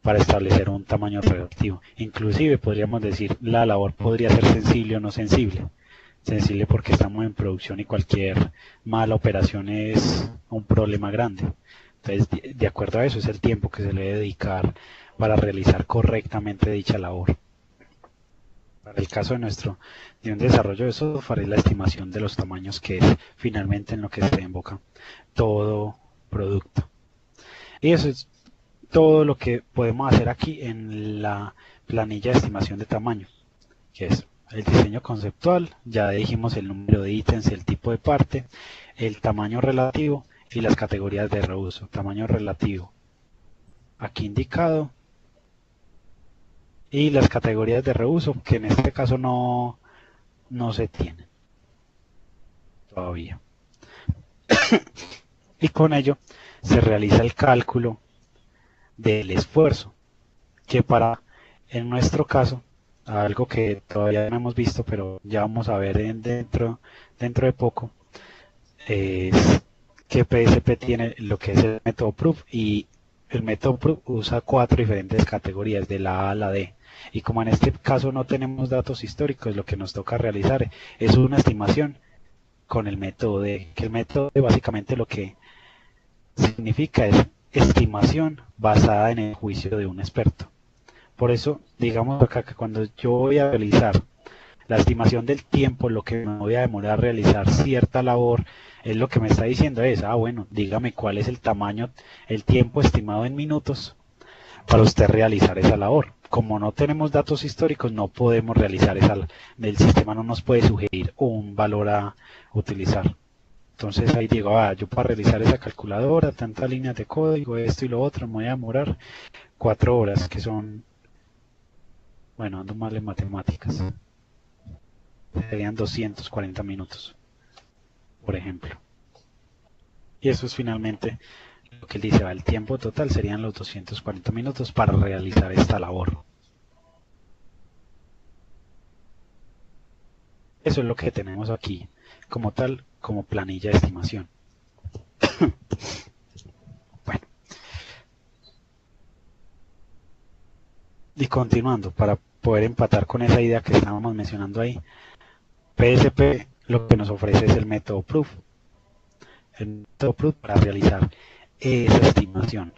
para establecer un tamaño relativo. Inclusive podríamos decir la labor podría ser sensible o no sensible. Sensible porque estamos en producción y cualquier mala operación es un problema grande. Entonces, de acuerdo a eso es el tiempo que se le debe dedicar para realizar correctamente dicha labor. Para el caso de un desarrollo de software es la estimación de los tamaños que es finalmente en lo que se invoca todo producto. Y eso es todo lo que podemos hacer aquí en la planilla de estimación de tamaño, que es el diseño conceptual, ya dijimos el número de ítems, el tipo de parte, el tamaño relativo y las categorías de reuso. Tamaño relativo aquí indicado y las categorías de reuso que en este caso no se tienen todavía. Y con ello se realiza el cálculo del esfuerzo, que para, en nuestro caso, algo que todavía no hemos visto, pero ya vamos a ver dentro de poco, es que PSP tiene lo que es el método Proof y el método Proof usa 4 diferentes categorías de la A a la D. Y como en este caso no tenemos datos históricos, lo que nos toca realizar es una estimación con el método D, que el método D básicamente lo que significa es estimación basada en el juicio de un experto. Por eso, digamos acá que cuando yo voy a realizar la estimación del tiempo, lo que me voy a demorar a realizar cierta labor, es lo que me está diciendo es, bueno, dígame cuál es el tamaño, el tiempo estimado en minutos para usted realizar esa labor. Como no tenemos datos históricos, no podemos realizar el sistema no nos puede sugerir un valor a utilizar. Entonces ahí digo, yo para realizar esa calculadora, tantas líneas de código, esto y lo otro, me voy a demorar 4 horas, que son, bueno, ando mal en matemáticas, serían 240 minutos, por ejemplo. Y eso es finalmente lo que él dice, el tiempo total serían los 240 minutos para realizar esta labor. Eso es lo que tenemos aquí, como tal, como planilla de estimación. Bueno, y continuando, para poder empatar con esa idea que estábamos mencionando ahí, PSP lo que nos ofrece es el método Proof. El método Proof para realizar esa estimación.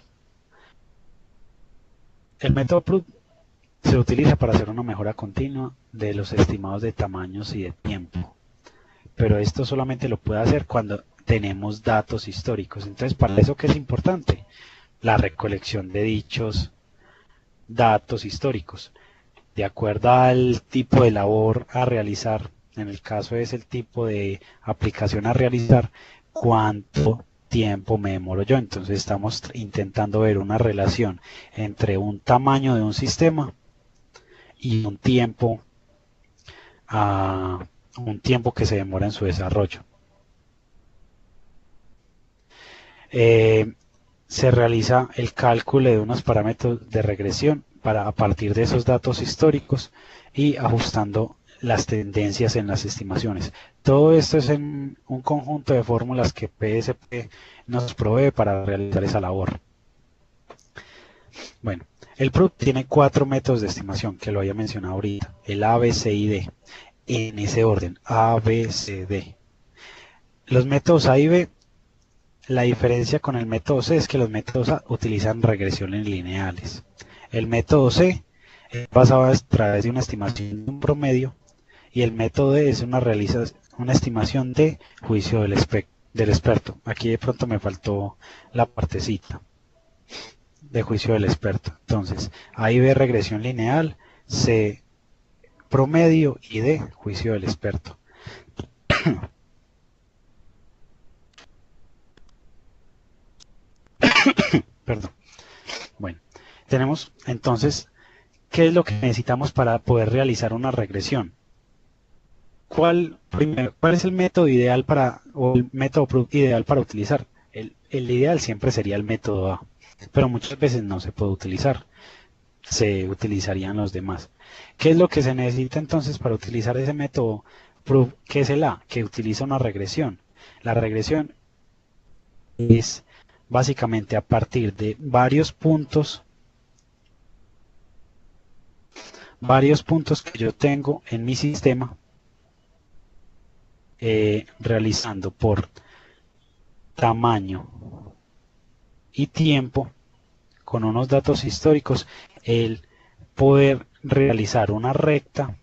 El método PROOF se utiliza para hacer una mejora continua de los estimados de tamaños y de tiempo, pero esto solamente lo puede hacer cuando tenemos datos históricos. Entonces, ¿para eso qué es importante? La recolección de dichos datos históricos, de acuerdo al tipo de labor a realizar. En el caso es el tipo de aplicación a realizar, cuánto tiempo me demoro yo. Entonces estamos intentando ver una relación entre un tamaño de un sistema y un tiempo que se demora en su desarrollo. Se realiza el cálculo de unos parámetros de regresión a partir de esos datos históricos y ajustando las tendencias en las estimaciones. Todo esto es en un conjunto de fórmulas que PSP nos provee para realizar esa labor. Bueno, el PROOF tiene 4 métodos de estimación que lo había mencionado ahorita, el A, B, C y D, en ese orden, A, B, C, D. Los métodos A y B, la diferencia con el método C es que los métodos A utilizan regresiones lineales. El método C es basado a través de una estimación de un promedio y el método D es una estimación de juicio del experto. Aquí de pronto me faltó la partecita de juicio del experto. Entonces, A y B regresión lineal, C promedio y D juicio del experto. Perdón. Bueno, tenemos entonces, ¿qué es lo que necesitamos para poder realizar una regresión? ¿Cuál es el método ideal o el método PROOF ideal para utilizar? El ideal siempre sería el método A, pero muchas veces no se puede utilizar. Se utilizarían los demás. ¿Qué es lo que se necesita entonces para utilizar ese método PROOF? ¿Qué es el A? Que utiliza una regresión. La regresión es básicamente a partir de varios puntos que yo tengo en mi sistema, realizando por tamaño y tiempo con unos datos históricos el poder realizar una recta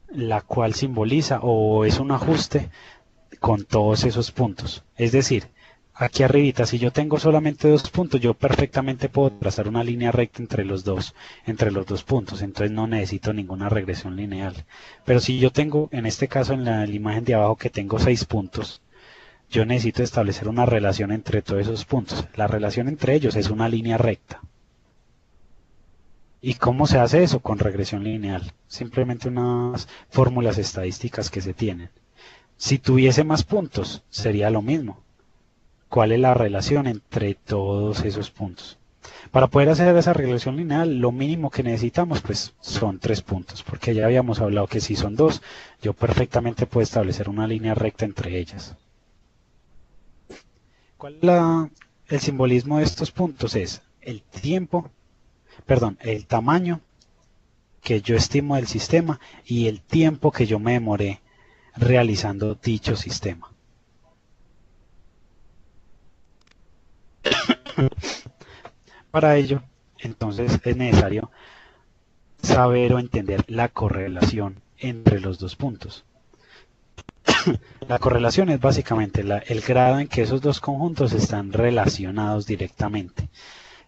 la cual simboliza o es un ajuste con todos esos puntos. Es decir, aquí arribita, si yo tengo solamente 2 puntos, yo perfectamente puedo trazar una línea recta entre los dos puntos, entonces no necesito ninguna regresión lineal. Pero si yo tengo, en este caso en la imagen de abajo que tengo 6 puntos, yo necesito establecer una relación entre todos esos puntos. La relación entre ellos es una línea recta. ¿Y cómo se hace eso? Con regresión lineal. Simplemente unas fórmulas estadísticas que se tienen. Si tuviese más puntos, sería lo mismo. ¿Cuál es la relación entre todos esos puntos? Para poder hacer esa regresión lineal, lo mínimo que necesitamos pues son 3 puntos, porque ya habíamos hablado que si son 2, yo perfectamente puedo establecer una línea recta entre ellas. ¿Cuál es el simbolismo de estos puntos? Es el tamaño que yo estimo del sistema y el tiempo que yo me demoré realizando dicho sistema. Para ello, entonces, es necesario saber o entender la correlación entre los dos puntos. La correlación es básicamente el grado en que esos dos conjuntos están relacionados directamente.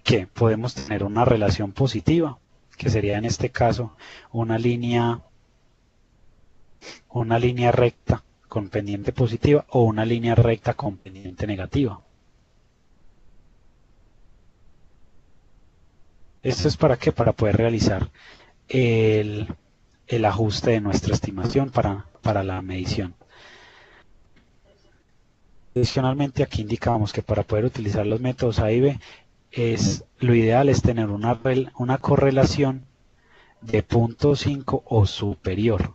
Que podemos tener una relación positiva, que sería en este caso una línea recta con pendiente positiva o una línea recta con pendiente negativa. ¿Esto es para qué? Para poder realizar el ajuste de nuestra estimación para la medición. Adicionalmente, aquí indicamos que para poder utilizar los métodos A y B, lo ideal es tener una correlación de 0.5 o superior.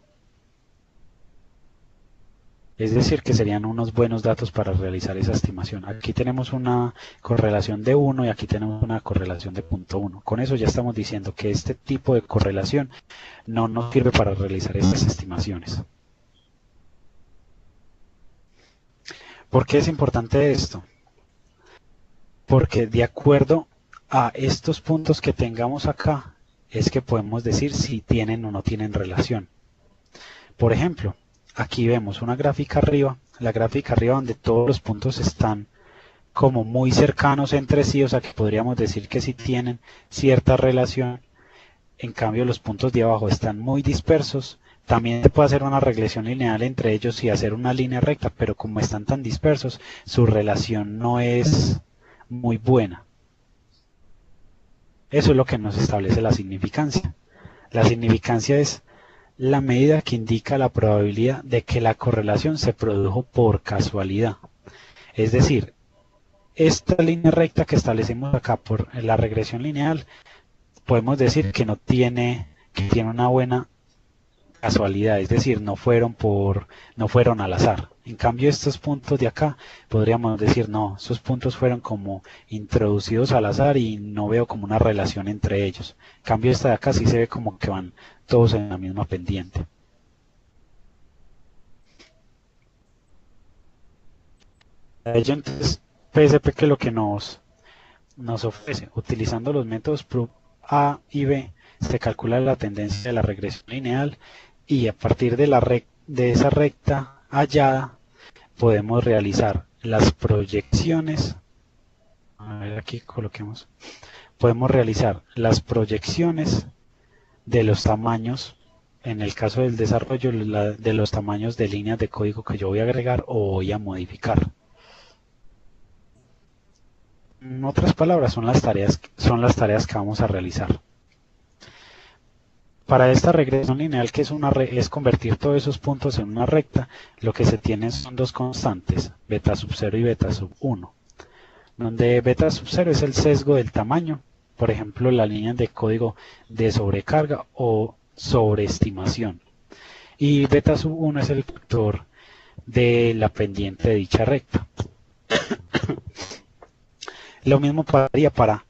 Es decir, que serían unos buenos datos para realizar esa estimación. Aquí tenemos una correlación de 1 y aquí tenemos una correlación de 0.1. Con eso ya estamos diciendo que este tipo de correlación no nos sirve para realizar estas estimaciones. ¿Por qué es importante esto? Porque de acuerdo a estos puntos que tengamos acá es que podemos decir si tienen o no tienen relación. Por ejemplo, aquí vemos una gráfica arriba, la gráfica arriba donde todos los puntos están como muy cercanos entre sí, o sea que podríamos decir que sí tienen cierta relación. En cambio los puntos de abajo están muy dispersos. También se puede hacer una regresión lineal entre ellos y hacer una línea recta, pero como están tan dispersos, su relación no es muy buena. Eso es lo que nos establece la significancia. La significancia es la medida que indica la probabilidad de que la correlación se produjo por casualidad. Es decir, esta línea recta que establecemos acá por la regresión lineal, podemos decir que tiene una buena casualidad, es decir, no fueron al azar. En cambio, estos puntos de acá, podríamos decir, no, esos puntos fueron como introducidos al azar y no veo como una relación entre ellos. En cambio, esta de acá sí se ve como que van todos en la misma pendiente. De ello, entonces, PSP que es lo que nos ofrece, utilizando los métodos PROOF A y B, se calcula la tendencia de la regresión lineal y a partir de esa recta hallada podemos realizar las proyecciones. A ver, aquí coloquemos. Podemos realizar las proyecciones de los tamaños, en el caso del desarrollo, de los tamaños de líneas de código que yo voy a agregar o voy a modificar. En otras palabras, son las tareas que vamos a realizar. Para esta regresión lineal, que es convertir todos esos puntos en una recta, lo que se tienen son dos constantes, beta sub 0 y beta sub 1, donde beta sub 0 es el sesgo del tamaño, por ejemplo, la línea de código de sobrecarga o sobreestimación, y beta sub 1 es el factor de la pendiente de dicha recta. Lo mismo pasaría para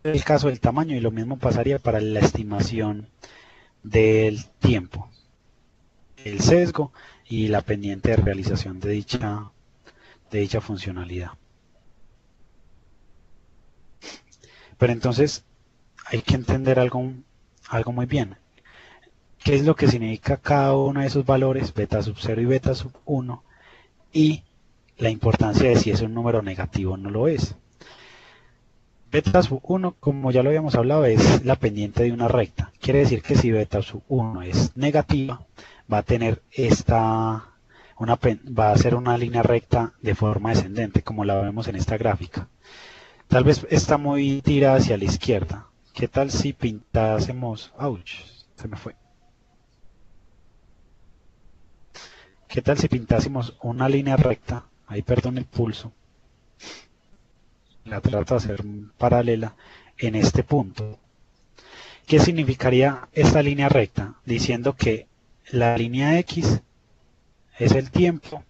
el caso del tamaño y lo mismo pasaría para la estimación del tiempo, el sesgo y la pendiente de realización de dicha funcionalidad. Pero entonces hay que entender algo muy bien. ¿Qué es lo que significa cada uno de esos valores, beta sub 0 y beta sub 1? Y la importancia de si es un número negativo o no lo es. Beta sub 1, como ya lo habíamos hablado, es la pendiente de una recta. Quiere decir que si beta sub 1 es negativa, va a tener va a ser una línea recta de forma descendente, como la vemos en esta gráfica. Tal vez está muy tirada hacia la izquierda. ¿Qué tal si pintásemos... ¡Auch! Se me fue. ¿Qué tal si pintásemos una línea recta? Ahí perdón el pulso. La trato de hacer paralela en este punto. ¿Qué significaría esta línea recta? Diciendo que la línea X es el tiempo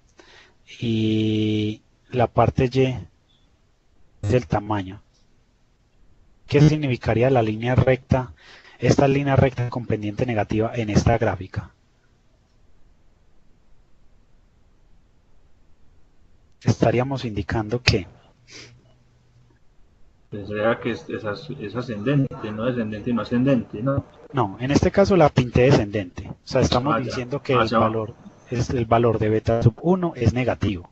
y la parte Y es el tamaño. ¿Qué significaría la línea recta, esta línea recta con pendiente negativa en esta gráfica? Estaríamos indicando que Sería que es ascendente, no descendente y no ascendente, ¿no? No, en este caso la pinté descendente. O sea, estamos diciendo que el valor de beta sub 1 es negativo.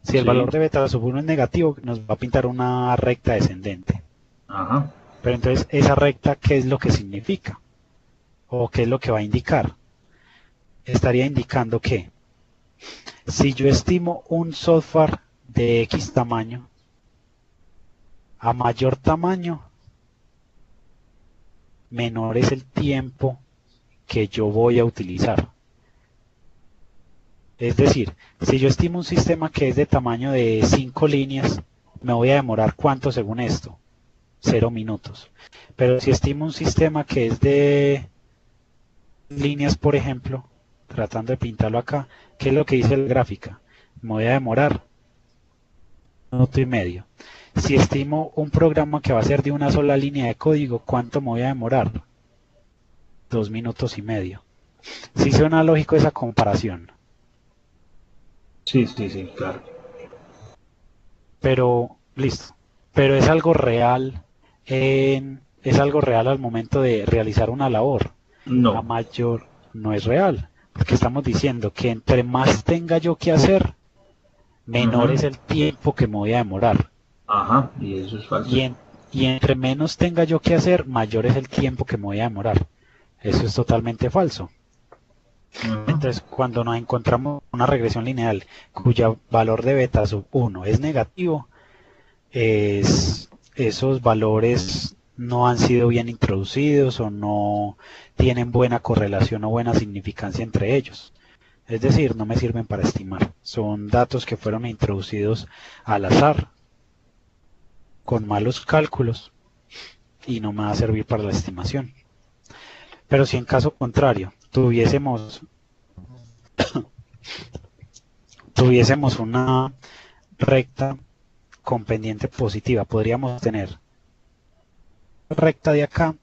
Si el valor de beta sub 1 es negativo, nos va a pintar una recta descendente. Ajá. Pero entonces, esa recta, ¿qué es lo que significa? ¿O qué es lo que va a indicar? Estaría indicando que si yo estimo un software de X tamaño, a mayor tamaño, menor es el tiempo que yo voy a utilizar. Es decir, si yo estimo un sistema que es de tamaño de 5 líneas, me voy a demorar ¿cuánto según esto? 0 minutos. Pero si estimo un sistema que es de líneas, por ejemplo, tratando de pintarlo acá, ¿qué es lo que dice la gráfica? Me voy a demorar 1 minuto y medio. Si estimo un programa que va a ser de una sola línea de código, ¿cuánto me voy a demorar? 2 minutos y medio. ¿Sí suena lógico esa comparación? Sí, claro. Pero Listo. Pero es algo real, es algo real al momento de realizar una labor. A No. mayor no es real, porque estamos diciendo que entre más tenga yo que hacer, menor Ujú. es el tiempo que me voy a demorar. Ajá, y eso es falso. Y, y entre menos tenga yo que hacer, mayor es el tiempo que me voy a demorar. Eso es totalmente falso. Ujú. Entonces, cuando nos encontramos una regresión lineal cuyo valor de beta sub 1 es negativo, esos valores no han sido bien introducidos o no tienen buena correlación o buena significancia entre ellos. Es decir, no me sirven para estimar. Son datos que fueron introducidos al azar, con malos cálculos, y no me va a servir para la estimación. Pero si en caso contrario tuviésemos una recta con pendiente positiva, podríamos tener recta de acá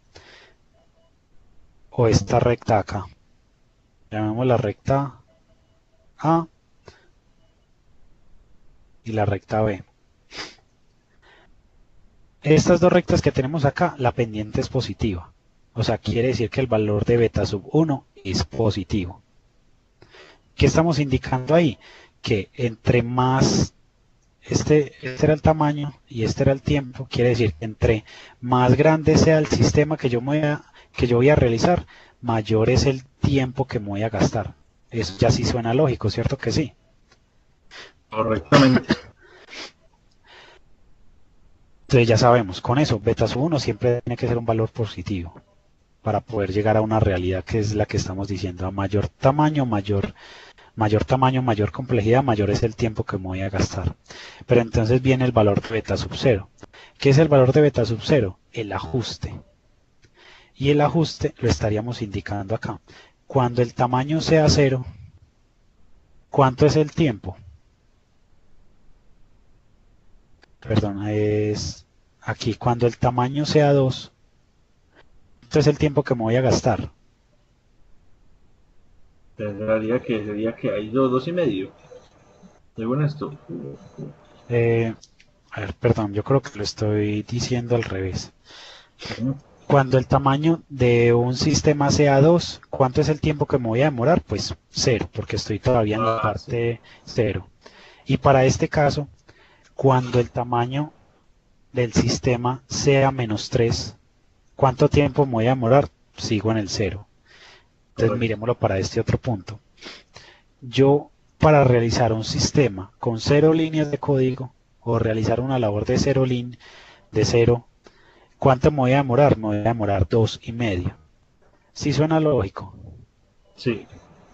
o esta recta acá. Llamemos la recta A y la recta B. Estas dos rectas que tenemos acá, la pendiente es positiva. O sea, quiere decir que el valor de beta sub 1 es positivo. ¿Qué estamos indicando ahí? Que entre más, este era el tamaño y este era el tiempo, quiere decir que entre más grande sea el sistema que yo voy a realizar, mayor es el tiempo que me voy a gastar. Eso ya sí suena lógico, ¿cierto que sí? Correctamente. Entonces ya sabemos, con eso, beta sub 1 siempre tiene que ser un valor positivo para poder llegar a una realidad que es la que estamos diciendo. A mayor tamaño, mayor complejidad, mayor es el tiempo que me voy a gastar. Pero entonces viene el valor de beta sub 0. ¿Qué es el valor de beta sub 0? El ajuste. Y el ajuste lo estaríamos indicando acá. Cuando el tamaño sea 0, ¿cuánto es el tiempo? Perdón, es aquí. Cuando el tamaño sea 2, ¿cuánto es el tiempo que me voy a gastar? Sería que hay dos y medio. Según esto. Eh, a ver, perdón, yo creo que lo estoy diciendo al revés. Ujú. Cuando el tamaño de un sistema sea 2, ¿cuánto es el tiempo que me voy a demorar? Pues 0, porque estoy todavía en la Ah, sí. parte 0. Y para este caso, cuando el tamaño del sistema sea menos 3, ¿cuánto tiempo me voy a demorar? Sigo en el 0. Entonces Correcto. miremoslo para este otro punto. Yo, para realizar un sistema con 0 líneas de código o realizar una labor de 0 de 0, ¿cuánto me voy a demorar? Me voy a demorar 2,5. ¿Sí suena lógico? Sí.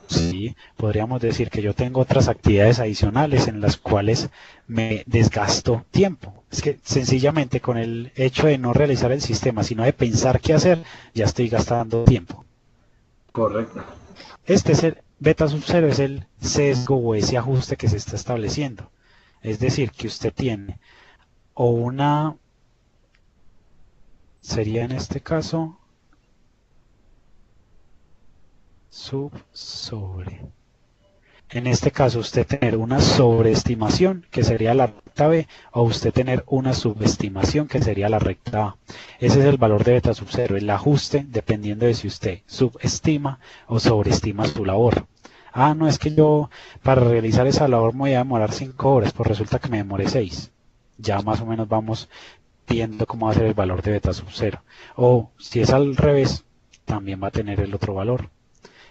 Sí, podríamos decir que yo tengo otras actividades adicionales en las cuales me desgasto tiempo. Es que sencillamente con el hecho de no realizar el sistema, sino de pensar qué hacer, ya estoy gastando tiempo. Correcto. Este es el beta sub 0, es el sesgo o ese ajuste que se está estableciendo. Es decir, que usted tiene o sería en este caso sub sobre. En este caso, usted tener una sobreestimación, que sería la recta B, o usted tener una subestimación, que sería la recta A. Ese es el valor de beta sub 0, el ajuste dependiendo de si usted subestima o sobreestima su labor. Ah, no, es que yo para realizar esa labor me voy a demorar 5 horas, pues resulta que me demoré 6. Ya más o menos vamos viendo cómo va a ser el valor de beta sub 0. O si es al revés, también va a tener el otro valor.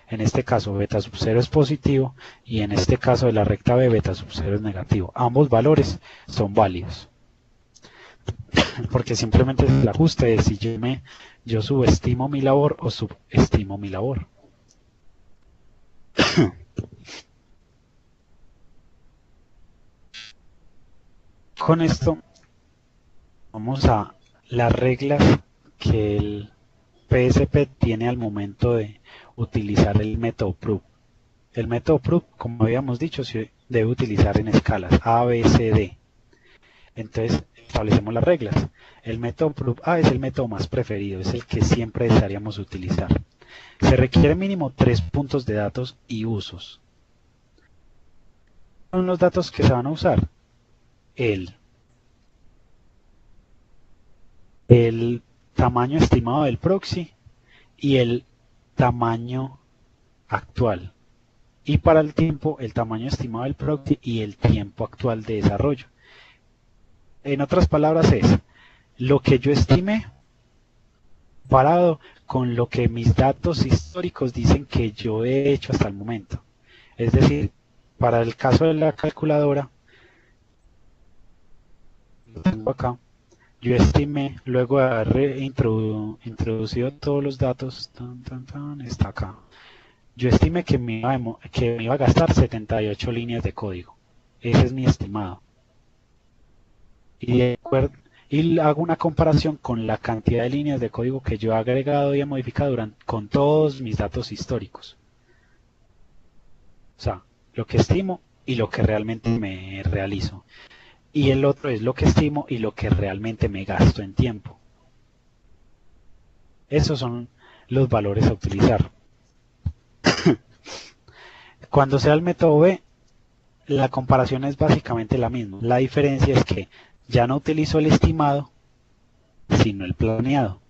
En este caso beta sub 0 es positivo y en este caso de la recta B beta sub 0 es negativo. Ambos valores son válidos porque simplemente es el ajuste de si yo subestimo mi labor o subestimo mi labor. Con esto vamos a las reglas que el PSP tiene al momento de utilizar el método proof. El método proof, como habíamos dicho, se debe utilizar en escalas A, B, C, D. Entonces establecemos las reglas. El método proof A es el método más preferido, es el que siempre desearíamos utilizar. Se requiere mínimo 3 puntos de datos y usos. ¿Cuáles son los datos que se van a usar? El el tamaño estimado del proxy y el tamaño actual. Y para el tiempo, el tamaño estimado del proxy y el tiempo actual de desarrollo. En otras palabras es lo que yo estime comparado con lo que mis datos históricos dicen que yo he hecho hasta el momento. Es decir, para el caso de la calculadora, lo tengo acá, yo estimé, luego de haber introducido todos los datos, está acá. Yo estimé que me iba a gastar 78 líneas de código. Ese es mi estimado. Y hago una comparación con la cantidad de líneas de código que yo he agregado y he modificado con todos mis datos históricos. O sea, lo que estimo y lo que realmente me realizo. Y el otro es lo que estimo y lo que realmente me gasto en tiempo. Esos son los valores a utilizar. Cuando sea el método B, la comparación es básicamente la misma. La diferencia es que ya no utilizo el estimado, sino el planeado.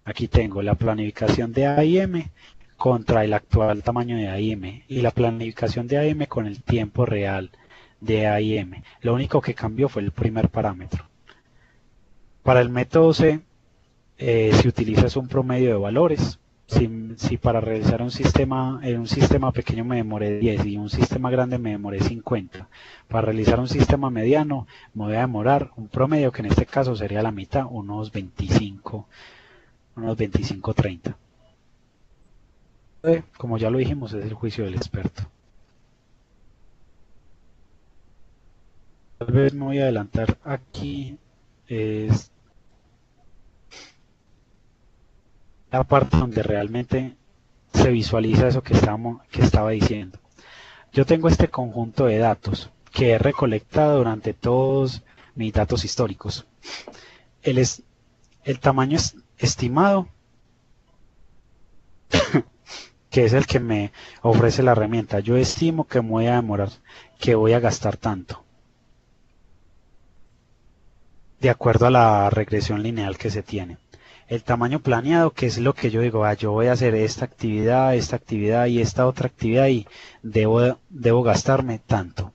Aquí tengo la planificación de A y M contra el actual tamaño de A y M, y la planificación de A y M con el tiempo real de A y M. Lo único que cambió fue el primer parámetro. Para el método C, si utilizas un promedio de valores, si para realizar un sistema pequeño me demoré 10 y un sistema grande me demoré 50, para realizar un sistema mediano me voy a demorar un promedio que en este caso sería la mitad, unos 25-30. Como ya lo dijimos, es el juicio del experto. Tal vez me voy a adelantar aquí, es la parte donde realmente se visualiza eso que estaba diciendo. Yo tengo este conjunto de datos que he recolectado durante todos mis datos históricos. El tamaño estimado, que es el que me ofrece la herramienta. Yo estimo que me voy a demorar, que voy a gastar tanto, de acuerdo a la regresión lineal que se tiene. El tamaño planeado, que es lo que yo digo, yo voy a hacer esta actividad y esta otra actividad y debo gastarme tanto.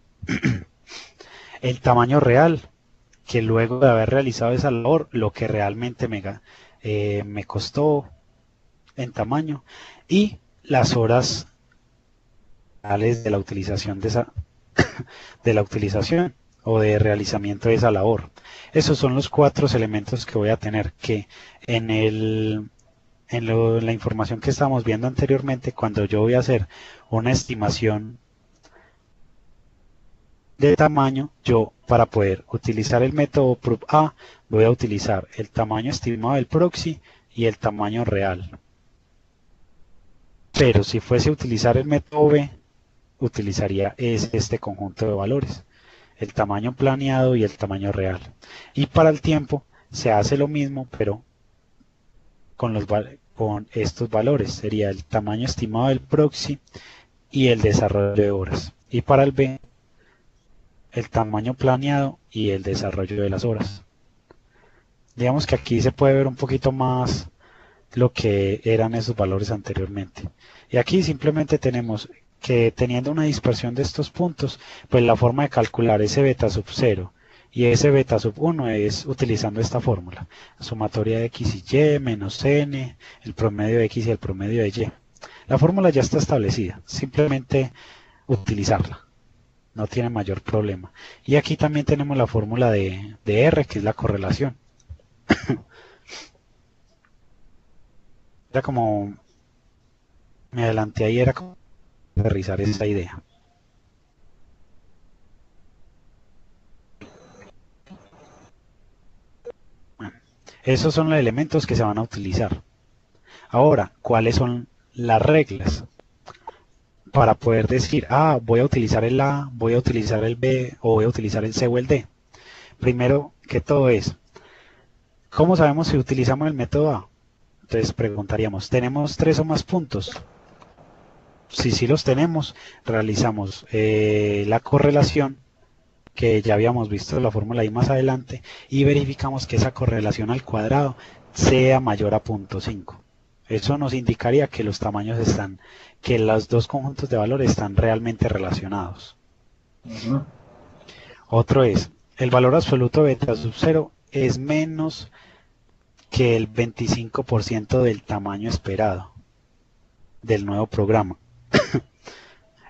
El tamaño real, que luego de haber realizado esa labor, lo que realmente me costó en tamaño, y las horas reales de la utilización de la utilización o de realizamiento de esa labor. Esos son los 4 elementos que voy a tener, que en la información que estábamos viendo anteriormente, cuando yo voy a hacer una estimación de tamaño, yo para poder utilizar el método proof A voy a utilizar el tamaño estimado del proxy y el tamaño real. Pero si fuese a utilizar el método B, utilizaría este conjunto de valores, el tamaño planeado y el tamaño real. Y para el tiempo se hace lo mismo, pero con estos valores. Sería el tamaño estimado del proxy y el desarrollo de horas. Y para el B, el tamaño planeado y el desarrollo de las horas. Digamos que aquí se puede ver un poquito más lo que eran esos valores anteriormente. Y aquí simplemente tenemos que, teniendo una dispersión de estos puntos, pues la forma de calcular ese beta sub 0 y ese beta sub 1 es utilizando esta fórmula, sumatoria de x y y menos n, el promedio de x y el promedio de y. La fórmula ya está establecida, simplemente utilizarla, no tiene mayor problema. Y aquí también tenemos la fórmula de R, que es la correlación. Era como, me adelanté ahí, era como aterrizar esa idea. Bueno, esos son los elementos que se van a utilizar. Ahora, ¿cuáles son las reglas? Para poder decir, voy a utilizar el A, voy a utilizar el B, o voy a utilizar el C o el D. Primero que todo es, ¿cómo sabemos si utilizamos el método A? Entonces preguntaríamos, ¿tenemos 3 o más puntos? Si sí los tenemos, realizamos la correlación que ya habíamos visto la fórmula ahí más adelante, y verificamos que esa correlación al cuadrado sea mayor a 0.5. Eso nos indicaría que los tamaños están, que los dos conjuntos de valores están realmente relacionados. Otro es, el valor absoluto de beta sub 0 es menos que el 25% del tamaño esperado del nuevo programa.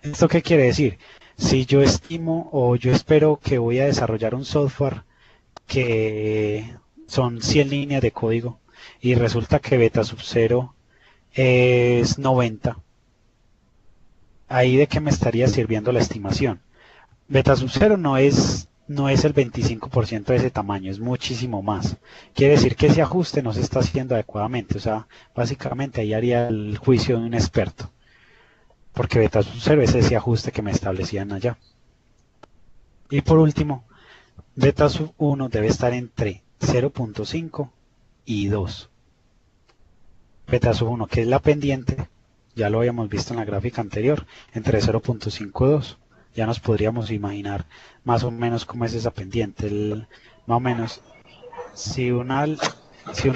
¿Esto qué quiere decir? Si yo estimo o yo espero que voy a desarrollar un software que son 100 líneas de código y resulta que beta sub 0 es 90, ahí de qué me estaría sirviendo la estimación. Beta sub 0 no es el 25% de ese tamaño, es muchísimo más. Quiere decir que ese ajuste no se está haciendo adecuadamente, o sea, básicamente ahí haría el juicio de un experto, porque beta sub 0 es ese ajuste que me establecían allá. Y por último, beta sub 1 debe estar entre 0.5 y 2. Beta sub 1, que es la pendiente, ya lo habíamos visto en la gráfica anterior, entre 0.5 y 2. Ya nos podríamos imaginar más o menos cómo es esa pendiente. Más o menos, si una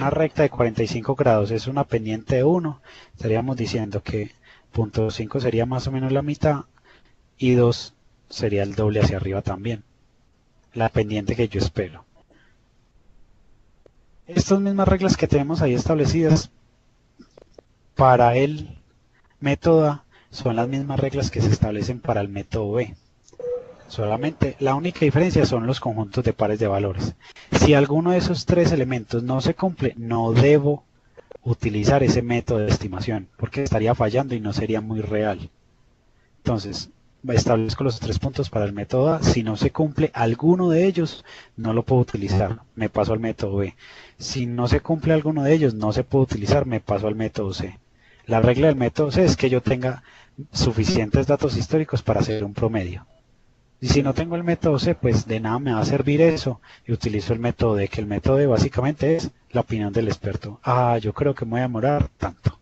recta de 45 grados es una pendiente de 1, estaríamos diciendo que 0.5 sería más o menos la mitad y 2 sería el doble hacia arriba también. La pendiente que yo espero. Estas mismas reglas que tenemos ahí establecidas para el método A son las mismas reglas que se establecen para el método B. Solamente la única diferencia son los conjuntos de pares de valores. Si alguno de esos tres elementos no se cumple, no debo utilizar ese método de estimación, porque estaría fallando y no sería muy real. Entonces, establezco los 3 puntos para el método A. Si no se cumple alguno de ellos, no lo puedo utilizar, me paso al método B. Si no se cumple alguno de ellos, no se puede utilizar, me paso al método C. La regla del método C es que yo tenga suficientes datos históricos para hacer un promedio. Y si no tengo el método C, pues de nada me va a servir eso y utilizo el método D, que el método D básicamente es la opinión del experto. Yo creo que me voy a demorar tanto.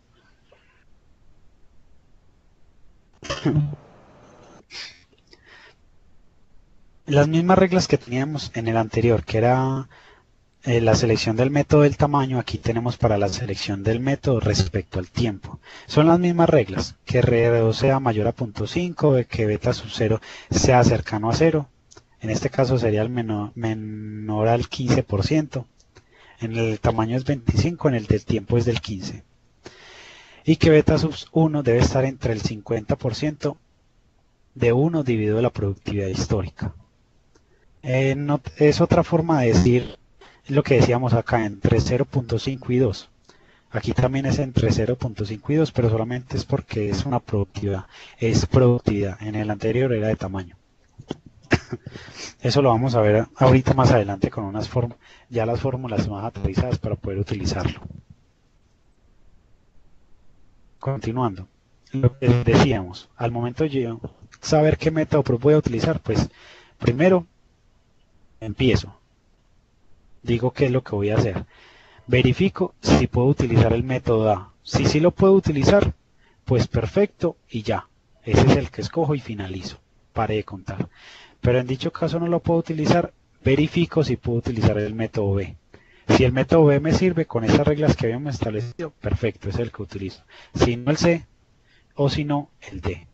Las mismas reglas que teníamos en el anterior, que era la selección del método del tamaño, aquí tenemos para la selección del método respecto al tiempo. Son las mismas reglas, que R2 sea mayor a 0.5, que beta sub 0 sea cercano a 0. En este caso sería el menor al 15%. En el tamaño es 25, en el del tiempo es del 15. Y que beta sub 1 debe estar entre el 50% de 1 dividido la productividad histórica. Es otra forma de decir lo que decíamos acá, entre 0.5 y 2. Aquí también es entre 0.5 y 2, pero solamente es porque es una productividad. Es productividad. En el anterior era de tamaño. Eso lo vamos a ver ahorita más adelante con unas ya las fórmulas más aterrizadas para poder utilizarlo. Continuando. Lo que decíamos, al momento de yo saber qué método voy a utilizar, pues primero empiezo. Digo qué es lo que voy a hacer. Verifico si puedo utilizar el método A. Si sí lo puedo utilizar, pues perfecto y ya. Ese es el que escojo y finalizo. Pare de contar. Pero en dicho caso no lo puedo utilizar, verifico si puedo utilizar el método B. Si el método B me sirve con esas reglas que habíamos establecido, perfecto, es el que utilizo. Si no, el C, o si no, el D.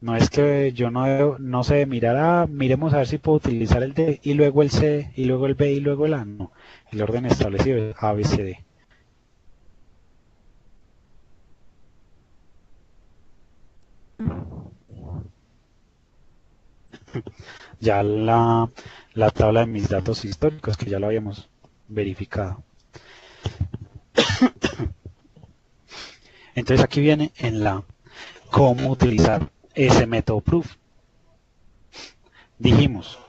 No es que yo no sé mirar, miremos a ver si puedo utilizar el D y luego el C y luego el B y luego el A. No, el orden establecido es A, B, C, D. Ya la tabla de mis datos históricos, que ya lo habíamos verificado. Entonces aquí viene en la cómo utilizar ese método proof. Dijimos,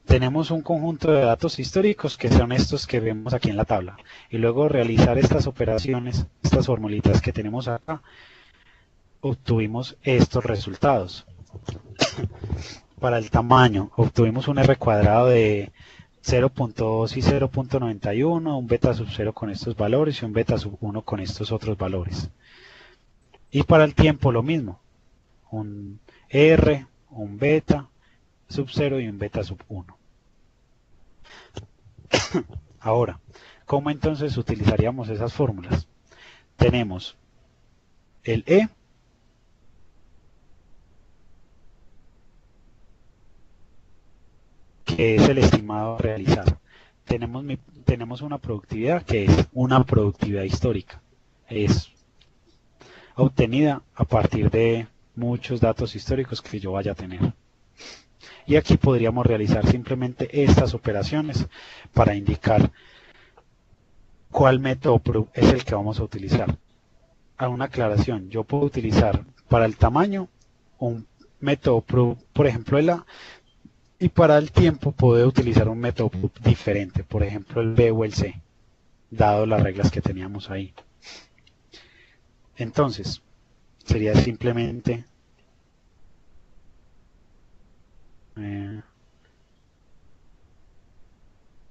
tenemos un conjunto de datos históricos que son estos que vemos aquí en la tabla, y luego realizar estas operaciones, estas formulitas que tenemos acá, obtuvimos estos resultados. Para el tamaño, obtuvimos un R cuadrado de 0.2 y 0.91, un beta sub 0 con estos valores y un beta sub 1 con estos otros valores. Y para el tiempo lo mismo, un R, un beta sub 0 y un beta sub 1. Ahora, ¿cómo entonces utilizaríamos esas fórmulas? Tenemos el E, que es el estimado a realizar. Tenemos una productividad que es una productividad histórica. Es obtenida a partir de muchos datos históricos que yo vaya a tener. Y aquí podríamos realizar simplemente estas operaciones para indicar cuál método proof es el que vamos a utilizar. A una aclaración, yo puedo utilizar para el tamaño un método proof, por ejemplo el A, y para el tiempo puedo utilizar un método proof diferente, por ejemplo el B o el C, dado las reglas que teníamos ahí. Entonces, sería simplemente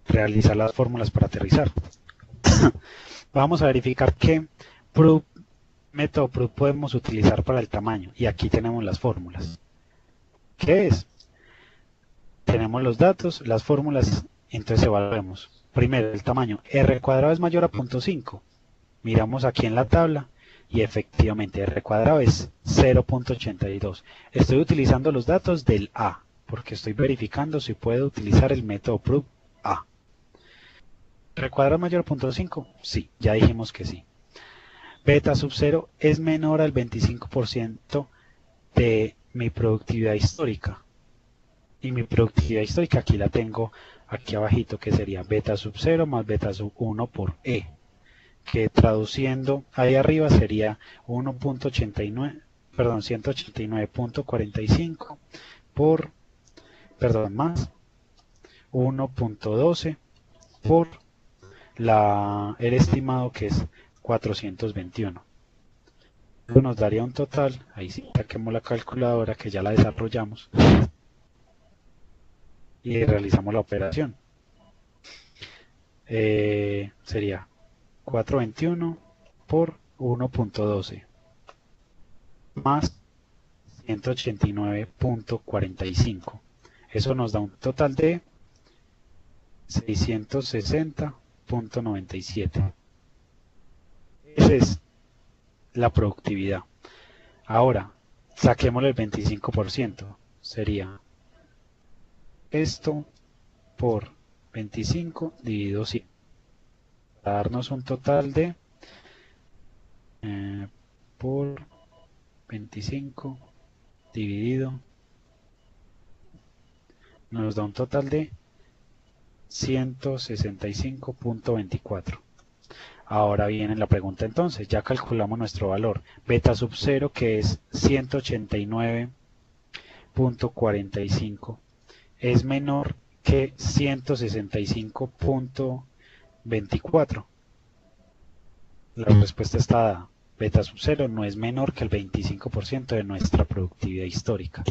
realizar las fórmulas para aterrizar. Vamos a verificar qué método proof podemos utilizar para el tamaño, y aquí tenemos las fórmulas. ¿Qué es? Tenemos los datos, las fórmulas, entonces evaluemos. Primero, el tamaño. R cuadrado es mayor a 0.5. Miramos aquí en la tabla y efectivamente R cuadrado es 0.82. Estoy utilizando los datos del A, porque estoy verificando si puedo utilizar el método proof A. ¿R cuadrado es mayor a 0.5? Sí, ya dijimos que sí. Beta sub 0 es menor al 25% de mi productividad histórica. Y mi productividad histórica aquí la tengo aquí abajito, que sería beta sub 0 más beta sub 1 por E, que traduciendo ahí arriba sería 189.45 por, más 1.12 por el estimado, que es 421. Eso nos daría un total, ahí sí saquemos la calculadora que ya la desarrollamos y realizamos la operación. Sería 421 por 1.12 más 189.45. Eso nos da un total de 660.97. Esa es la productividad. Ahora, saquémosle el 25%. Sería esto por 25 dividido 100. Para darnos un total de por 25 dividido, nos da un total de 165.24. Ahora viene la pregunta entonces, ya calculamos nuestro valor. Beta sub 0, que es 189.45, es menor que 165.24. La respuesta está dada. Beta sub 0 no es menor que el 25% de nuestra productividad histórica.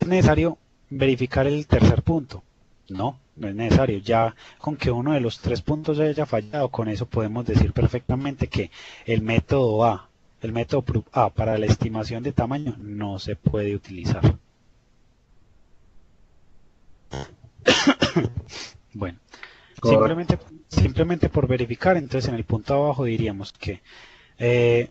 ¿Es necesario verificar el tercer punto? No, no es necesario. Ya con que uno de los 3 puntos haya fallado, con eso podemos decir perfectamente que el método A, el método proof A para la estimación de tamaño no se puede utilizar. Bueno, simplemente por verificar, entonces en el punto abajo diríamos que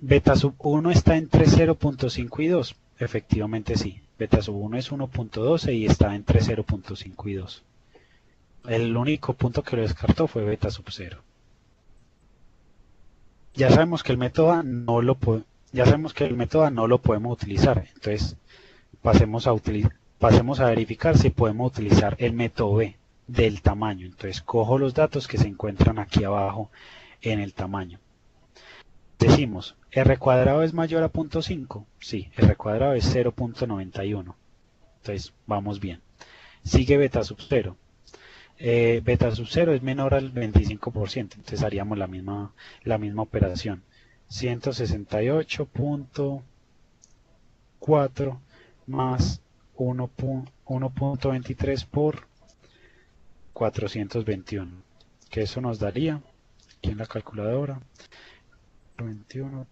beta sub 1 está entre 0.5 y 2. Efectivamente sí, beta sub 1 es 1.12 y está entre 0.5 y 2. El único punto que lo descartó fue beta sub 0. Ya sabemos que el método A no lo podemos utilizar, entonces pasemos a verificar si podemos utilizar el método B del tamaño. Entonces cojo los datos que se encuentran aquí abajo en el tamaño. Decimos, R cuadrado es mayor a 0.5. Sí, R cuadrado es 0.91. Entonces vamos bien. Sigue beta sub 0. Beta sub 0 es menor al 25%. Entonces haríamos la misma operación. 168.4 más 1.23 por 421, que eso nos daría, aquí en la calculadora, 21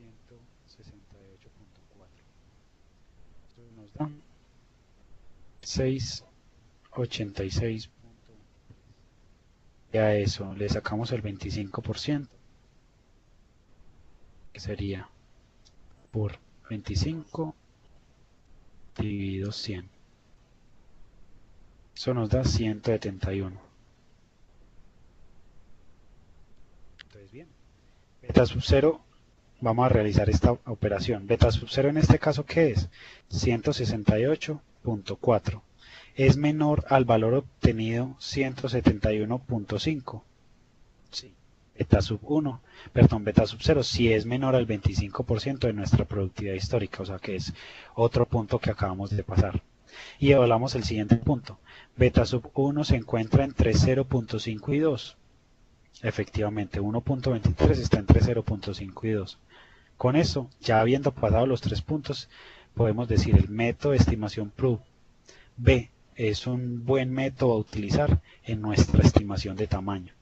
168.4. Esto nos da 686. Y a eso le sacamos el 25%, que sería por 25 dividido 100. Eso nos da 171. Entonces bien, beta sub 0, vamos a realizar esta operación. Beta sub 0 en este caso, ¿qué es? 168.4. Es menor al valor obtenido 171.5. Sí. Beta sub 1, perdón, beta sub 0 si es menor al 25% de nuestra productividad histórica, o sea que es otro punto que acabamos de pasar. Y evaluamos el siguiente punto. Beta sub 1 se encuentra entre 0.5 y 2. Efectivamente, 1.23 está entre 0.5 y 2. Con eso, ya habiendo pasado los 3 puntos, podemos decir el método de estimación PROOF B es un buen método a utilizar en nuestra estimación de tamaño.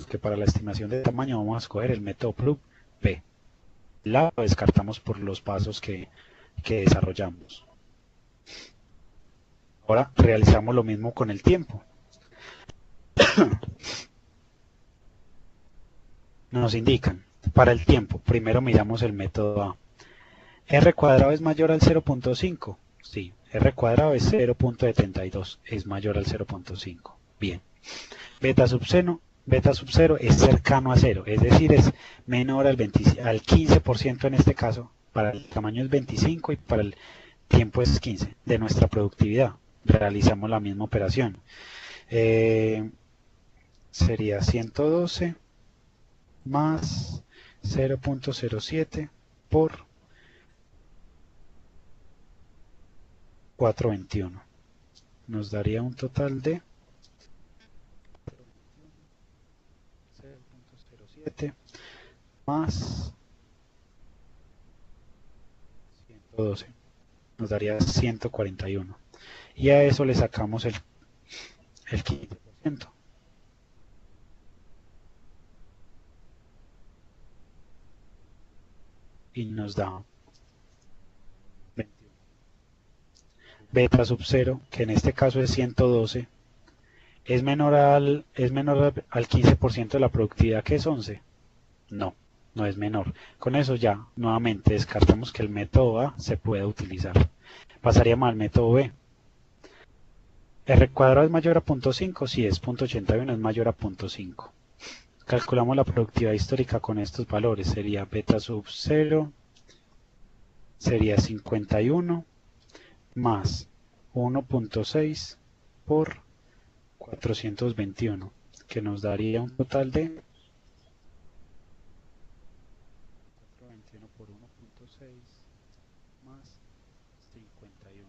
Que para la estimación de tamaño vamos a escoger el método PROOF B. La lo descartamos por los pasos que desarrollamos. Ahora realizamos lo mismo con el tiempo. Nos indican, para el tiempo, primero miramos el método A. R cuadrado es mayor al 0.5. Sí, R cuadrado es 0.72, es mayor al 0.5. Bien. Beta sub 0 es cercano a 0, es decir, es menor al 15% en este caso. Para el tamaño es 25 y para el tiempo es 15 de nuestra productividad. Realizamos la misma operación. Sería 112 más 0.07 por 421. Nos daría un total de 0.07 más 112. Nos daría 141. Y a eso le sacamos el 15%. Y nos da 21. Beta sub 0, que en este caso es 112, ¿es menor al 15% de la productividad, que es 11? No, no es menor. Con eso ya, nuevamente, descartamos que el método A se pueda utilizar. Pasaríamos al método B. R cuadrado es mayor a 0.5, sí, es 0.81, es mayor a 0.5. Calculamos la productividad histórica con estos valores. Sería beta sub 0, sería 51 más 1.6 por 421, que nos daría un total de 421 por 1.6 más 51.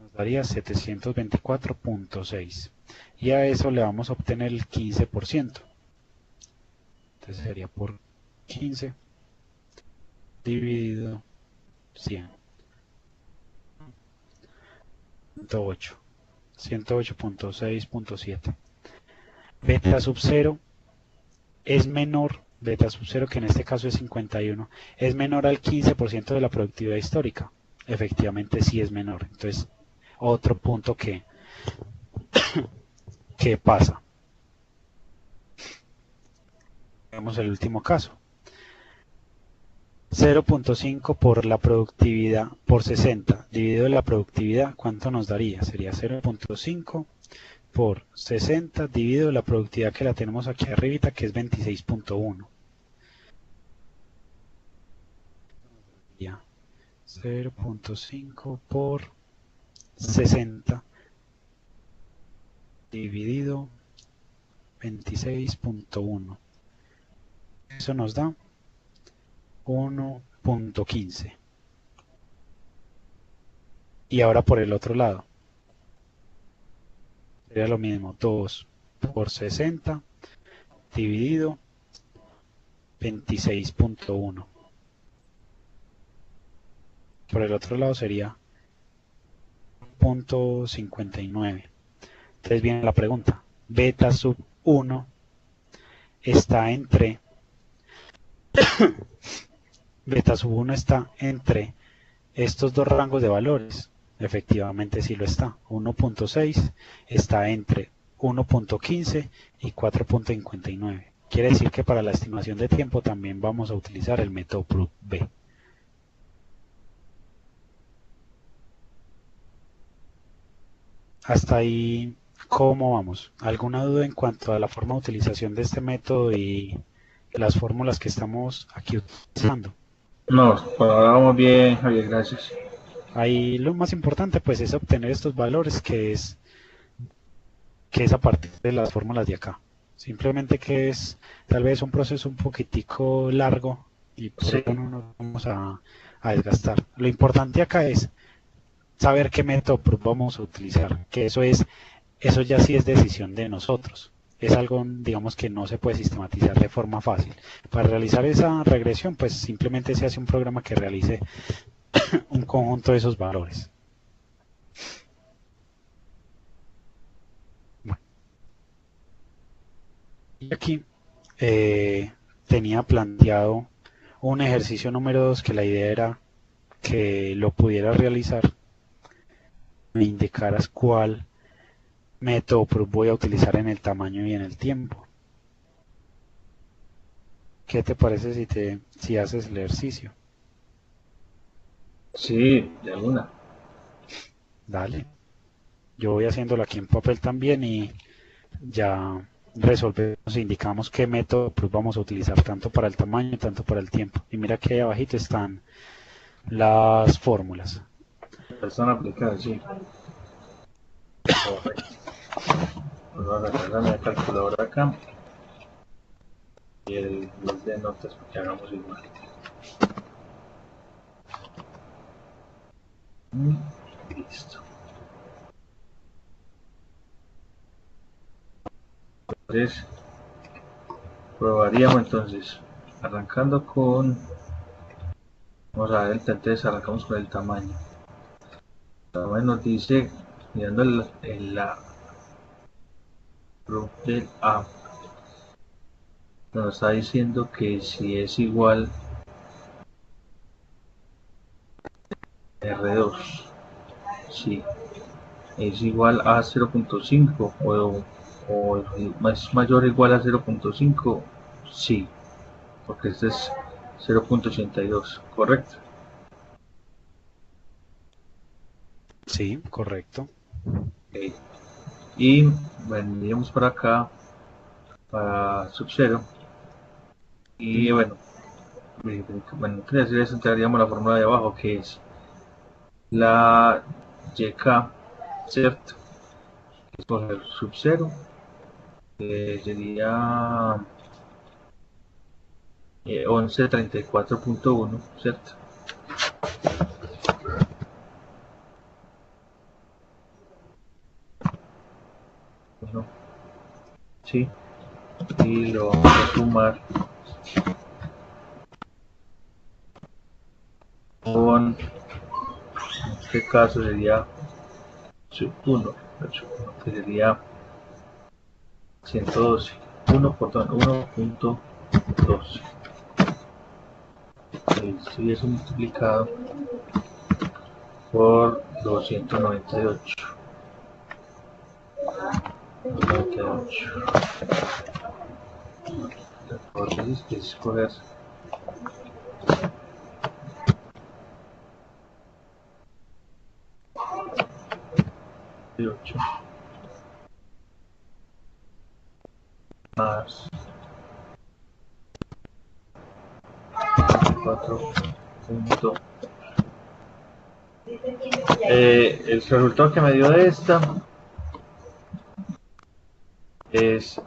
Nos daría 724.6. Y a eso le vamos a obtener el 15%. Entonces sería por 15 dividido 100. 108.6.7. Beta sub 0 es menor, beta sub 0 que en este caso es 51, es menor al 15% de la productividad histórica. Efectivamente sí es menor. Entonces, otro punto que pasa. Vemos el último caso. 0.5 por la productividad, por 60, dividido la productividad, ¿cuánto nos daría? Sería 0.5 por 60 dividido la productividad que la tenemos aquí arribita, que es 26.1. 0.5 por 60 dividido 26.1. Eso nos da 1.15. Y ahora por el otro lado. Sería lo mismo, 2 por 60 dividido 26.1. Por el otro lado sería 0.59. Entonces viene la pregunta, beta sub 1 está entre beta sub 1 está entre estos dos rangos de valores. Efectivamente sí lo está. 1.6 está entre 1.15 y 4.59. Quiere decir que para la estimación de tiempo también vamos a utilizar el método PROOF B. Hasta ahí, ¿cómo vamos? ¿Alguna duda en cuanto a la forma de utilización de este método y las fórmulas que estamos aquí utilizando? No, por ahora vamos bien, Javier, gracias. Ahí lo más importante pues es obtener estos valores que es a partir de las fórmulas de acá. Simplemente que es tal vez un proceso un poquitico largo y por Sí, eso no nos vamos a desgastar. Lo importante acá es saber qué método PROOF vamos a utilizar, que eso ya sí es decisión de nosotros. Es algo, digamos, que no se puede sistematizar de forma fácil. Para realizar esa regresión, pues simplemente se hace un programa que realice un conjunto de esos valores. Bueno, y aquí tenía planteado un ejercicio número 2 que la idea era que lo pudiera realizar, me indicaras cuál método PROOF voy a utilizar en el tamaño y en el tiempo. ¿Qué te parece si haces el ejercicio? sí, de alguna. Dale. Yo voy haciéndolo aquí en papel también y ya resolvemos e indicamos qué método PROOF vamos a utilizar tanto para el tamaño, tanto para el tiempo. Y mira que ahí abajito están las fórmulas. Están aplicadas, sí. Correcto. Pues vamos a agarrar la calculadora acá y el blog de notas porque hagamos igual. Listo. Entonces, probaríamos entonces, arrancando con, vamos a ver, entonces arrancamos con el tamaño. El tamaño nos dice, mirando en la proof del A, nos está diciendo que si es igual R2, si es igual a 0.5 o es mayor o igual a 0.5, sí, porque este es 0.82, ¿correcto? Sí, correcto. Okay. Y vendríamos para acá, para sub 0, y bueno, quería decir eso, entraríamos a la fórmula de abajo, que es la YK, ¿cierto? Es coger sub 0, sería 1134.1, ¿cierto? Bueno, sí, y lo vamos a sumar con, en este caso sería sub 1, que sería 112, 1.12. Esto y eso multiplicado por 298. 98. Entonces, que escoger 8 más 4. El resultado que me dio de esta es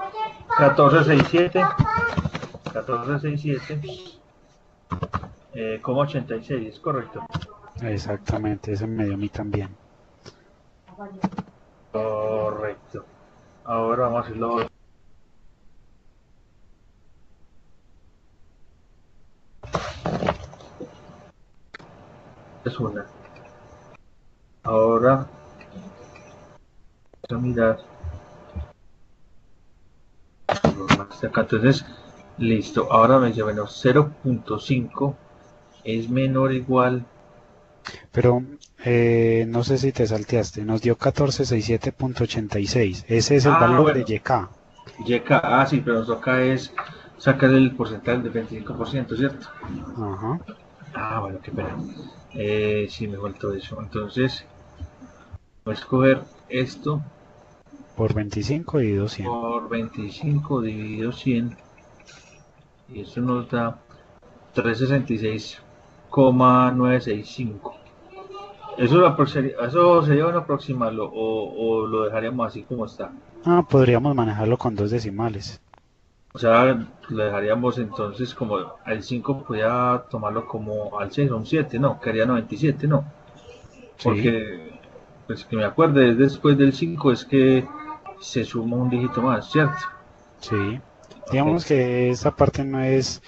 1467, 86, es correcto. Exactamente, ese me dio a mí también. Correcto. Ahora vamos a hacerlo. Es una. Ahora vamos a mirar informaste acá. Entonces, listo. Ahora me dice, bueno, 0.5 es menor o igual. Pero no sé si te salteaste, nos dio 1467.86. Ese es el Ah, valor de bueno, YK. YK, sí, pero nos toca es sacar el porcentaje del 25%, ¿cierto? Ajá, Bueno, qué pena. Sí, me faltó eso. Entonces, voy a escoger esto por 25 y 200. por 25 dividido 100 y eso nos da 366,965. ¿Eso sería bueno aproximarlo o lo dejaríamos así como está? Podríamos manejarlo con dos decimales. O sea, lo dejaríamos entonces como al 5 podía tomarlo como al 6 o un 7, ¿no? Quedaría 97, ¿no? Sí, Porque, pues que me acuerde, es después del 5 es que se suma un dígito más, ¿cierto? sí. Ok. Digamos que esa parte no es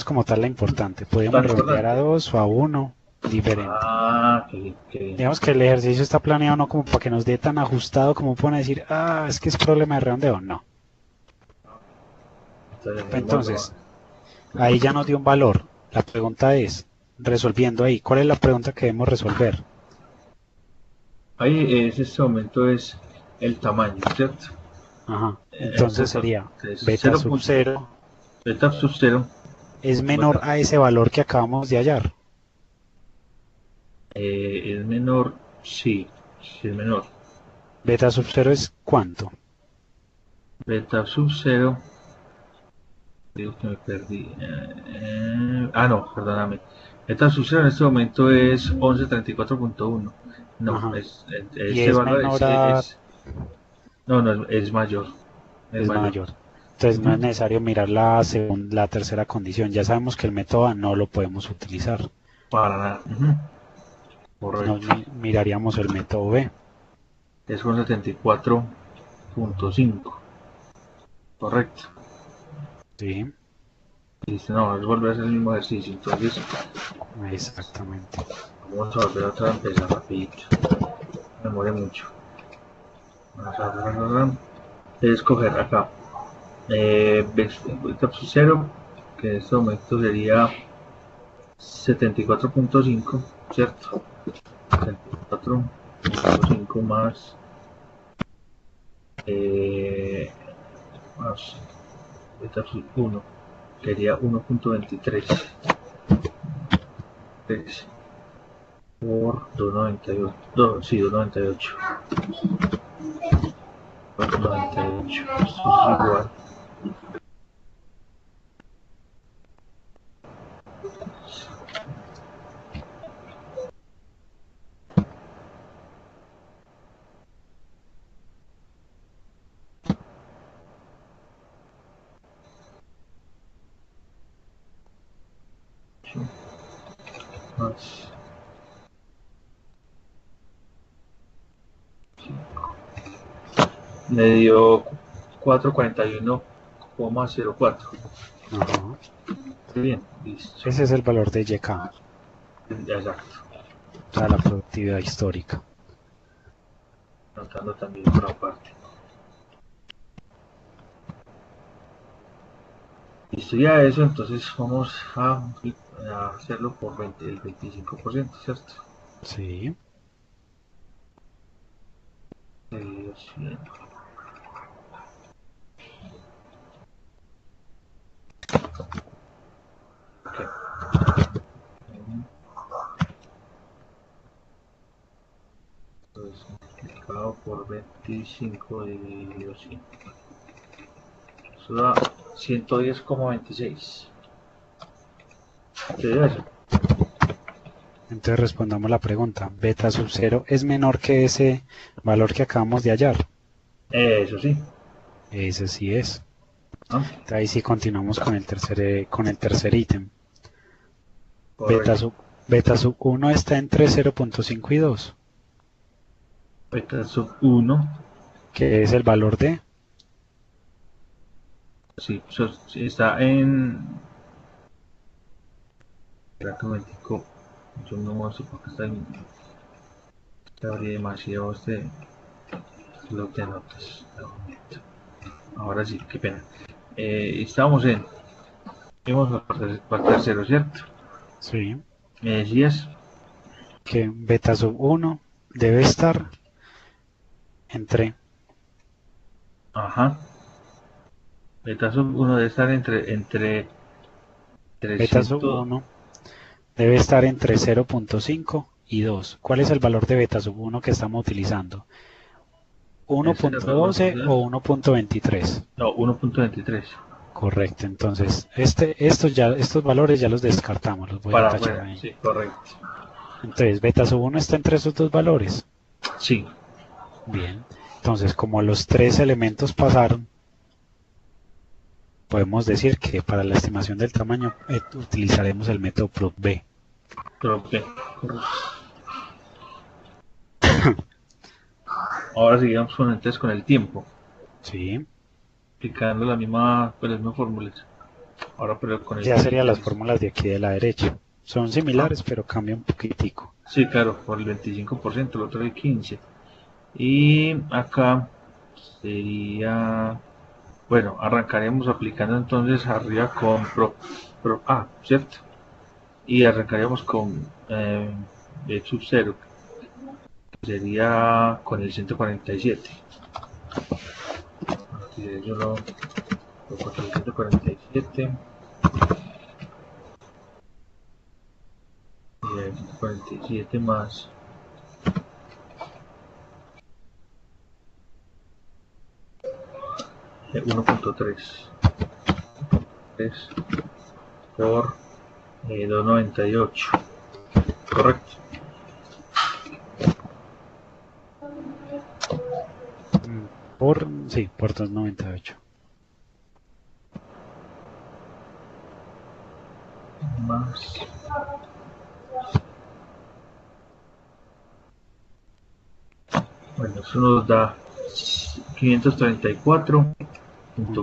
como tal la importante. Podemos Tan redondear a importante. 2 o a uno, diferente. Qué bien, qué bien. Digamos que el ejercicio está planeado no como para que nos dé tan ajustado como pueden decir, es que es problema de redondeo. No. Entonces, Entonces, ahí ya nos dio un valor. La pregunta es, resolviendo ahí, ¿cuál es la pregunta que debemos resolver? ahí ese aumento es el tamaño, ¿cierto? Ajá. Entonces sería Entonces, beta sub 0 beta sub 0 es menor a ese valor que acabamos de hallar. es menor, sí, sí es menor. Beta sub 0 es cuánto. Beta sub 0, digo que me perdí. No, perdóname. Beta sub 0 en este momento es 1134.1. No, Ajá. Y este es valor menor a, no, no, es mayor. Es es mayor. mayor. Entonces no Ujú. es necesario mirar la tercera condición. Ya sabemos que el método A no lo podemos utilizar. Para nada. Ujú. Nos Correcto. miraríamos el método B. Es con 74.5. Correcto. Sí, Dice, no, es volver a hacer el mismo ejercicio. Entonces, exactamente. vamos a volver otra vez a empezar rapidito. Me muere mucho. Vamos a escoger acá. Beta 0, que en este momento sería 74.5, ¿cierto? 74.5 más beta 1, sería 1.23 por 298. Sí, 298. 298. Esto es igual. Más me dio 441,04. Ajá. Bien, listo. Ese es el valor de YK, Exacto. o sea, la productividad histórica. Notando también por aparte. Listo, ya eso, entonces vamos a hacerlo por el 25%, ¿cierto? Sí. Eh, sí, ok. Entonces, multiplicado por 25 dividido 100. Eso da 110,26. ¿Qué es eso? Entonces respondamos la pregunta. Beta sub 0 es menor que ese valor que acabamos de hallar. Eso sí. Ese sí es. ¿No? Entonces, ahí sí continuamos con el tercer ítem. Beta Correcto. sub, beta sub 1 está entre 0.5 y 2, Beta sub 1. que es el valor de. Sí, sí, está en. Espera un momentico. Yo no sé por qué está en. Te abrí demasiado este bloque de notas. Un momento. Ahora sí, qué pena. Estamos en, vamos para el tercero, ¿cierto? Sí. Me decías, Que beta sub 1 debe estar entre ajá, beta sub 1 debe estar entre beta sub 300, 1 debe estar entre 0.5 y 2. ¿Cuál es el valor de beta sub 1 que estamos utilizando? ese era el 1.12 o 1.23. no, 1.23. Correcto, entonces estos valores ya los descartamos, los voy a Para tachar afuera, ahí. sí, correcto. Entonces, beta sub 1 está entre esos dos valores. Sí, Bien, entonces como los tres elementos pasaron, podemos decir que para la estimación del tamaño utilizaremos el método PROC-B. creo que, correcto. Ahora seguimos con, entonces, con el tiempo, Sí, aplicando la misma, pues, las mismas fórmulas. Ahora, pero con el ya serían las 15. fórmulas de aquí de la derecha. Son Ah, similares, pero cambian un poquitico. sí, claro, por el 25%, el otro el 15%. Y acá sería, bueno, arrancaríamos aplicando entonces arriba con ¿cierto? Y arrancaríamos con B sub 0, que sería con el 147. Aquí yo lo con el 147 y el 147 más 1.3 por 298, correcto. Sí, por 298. Más, bueno, eso nos da 534.4.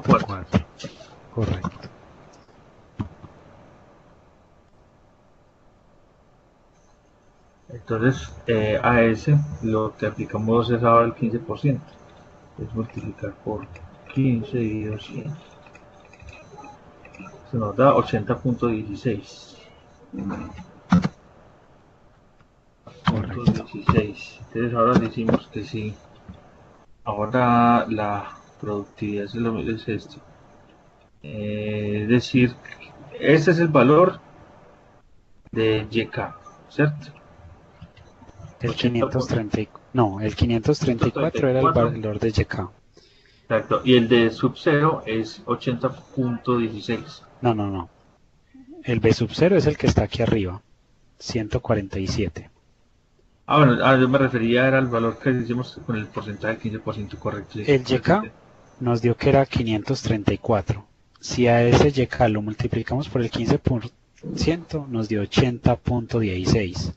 4. Correcto. Entonces, a ese lo que aplicamos es ahora el 15%. Es multiplicar por 15 dividido 100. Se nos da 80.16. Correcto. Entonces ahora decimos que sí. Ahora la productividad es esto. Es decir, este es el valor de YK, ¿cierto? El 80 por 530, no, el 534 era el 134. valor de YK. Exacto. Y el de sub 0 es 80.16. No, no, no. El B sub 0 es el que está aquí arriba, 147. Ah, bueno, yo me refería era al valor que hicimos con el porcentaje del 15% correcto. Sí, El YK nos dio que era 534. Si a ese YK lo multiplicamos por el 15%, nos dio 80.16.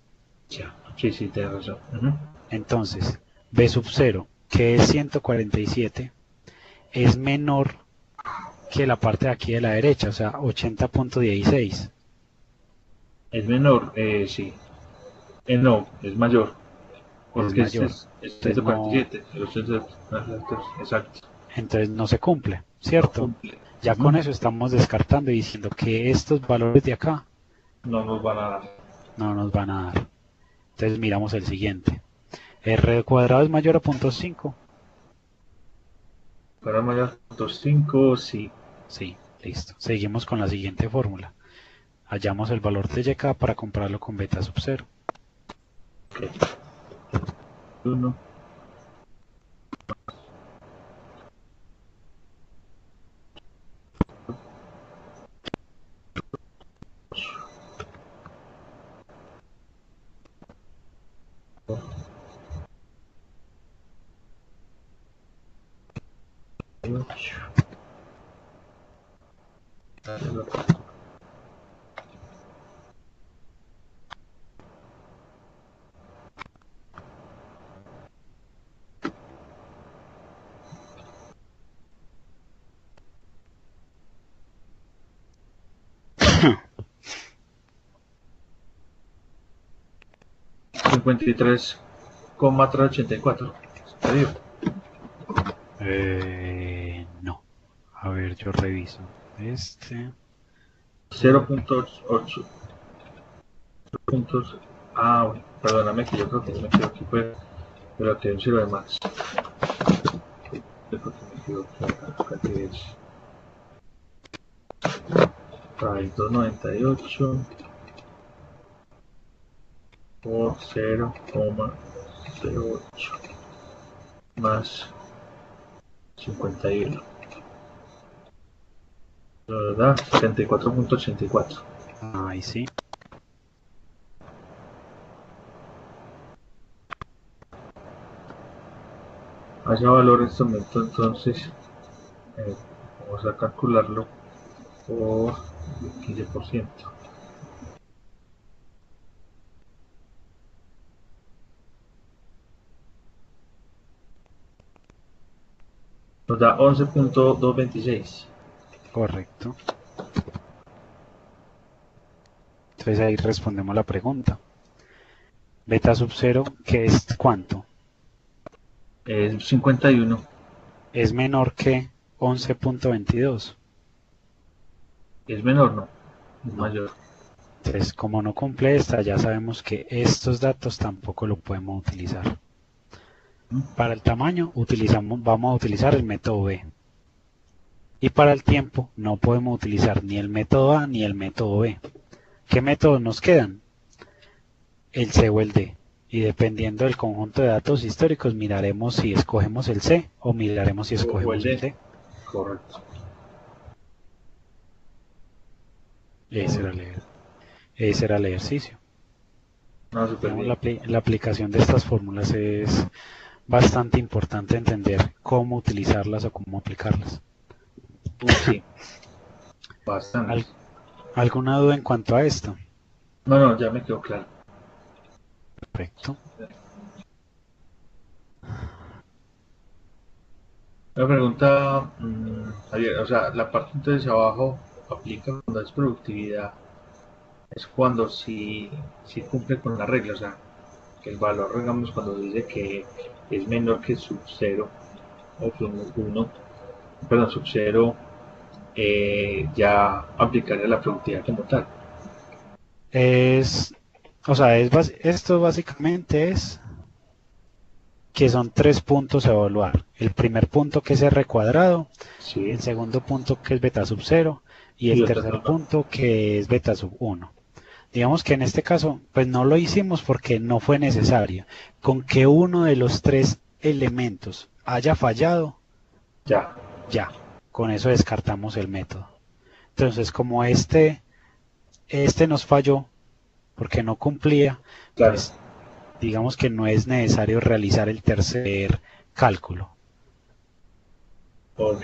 sí, sí, tienes razón. Ujú. Entonces, B sub 0, que es 147, es menor que la parte de aquí de la derecha, o sea, 80.16. Es menor, sí. No, es mayor. Es Porque este mayor. es Entonces no, 147. Exacto. entonces no se cumple, No ¿cierto? cumple. Ya Ujú. con eso estamos descartando y diciendo que estos valores de acá No nos van a dar. no nos van a dar. Entonces miramos el siguiente. R cuadrado es mayor a 0.5. Para mayor 2.5, sí. Sí, listo. Seguimos con la siguiente fórmula. Hallamos el valor de YK para compararlo con beta sub 0. Okay. 1. $53,384. ¿Está bien? No. A ver, ver, yo reviso. Este. 0.8. Puntos. Ah, bueno, perdóname que yo creo que me equivoqué, pero que un 0 de más. Yo creo que me equivoqué acá, que es. Ahí, 298 por 0,08 más 51. ¿Verdad? 74.84. Ahí sí. Haya valor en este momento, entonces vamos a calcularlo por 15%. Nos da 11.226. Correcto. Entonces ahí respondemos la pregunta. Beta sub 0, ¿qué es cuánto? Es 51. Es menor que 11.22. Es menor, no. Es No. mayor. Entonces, como no cumple esta, ya sabemos que estos datos tampoco lo podemos utilizar. Para el tamaño vamos a utilizar el método B. Y para el tiempo no podemos utilizar ni el método A ni el método B. ¿Qué métodos nos quedan? El C o el D. Y dependiendo del conjunto de datos históricos, miraremos si escogemos el C o miraremos si O el escogemos el D. D. Correcto. Ese era el ejercicio. No, súper Digamos, bien. la aplicación de estas fórmulas es bastante importante entender cómo utilizarlas o cómo aplicarlas. Sí. Bastante. ¿Alguna duda en cuanto a esto? No, no, ya me quedó claro. Perfecto. La pregunta, Javier, o sea, la parte entonces abajo aplica cuando es productividad, es cuando si cumple con la regla, o sea, que el valor, digamos, cuando dice que es menor que sub 0 o sub 1, perdón, sub 0, ya aplicaría la productividad como tal. O sea, esto básicamente es que son 3 puntos a evaluar. El primer punto que es R cuadrado, Sí, el segundo punto que es beta sub 0 y y el otra tercer cosa. punto que es beta sub 1. Digamos que en este caso, pues no lo hicimos porque no fue necesario. Con que uno de los 3 elementos haya fallado, Ya, ya, con eso descartamos el método. Entonces, como este nos falló porque no cumplía, claro. pues digamos que no es necesario realizar el tercer cálculo. Ok,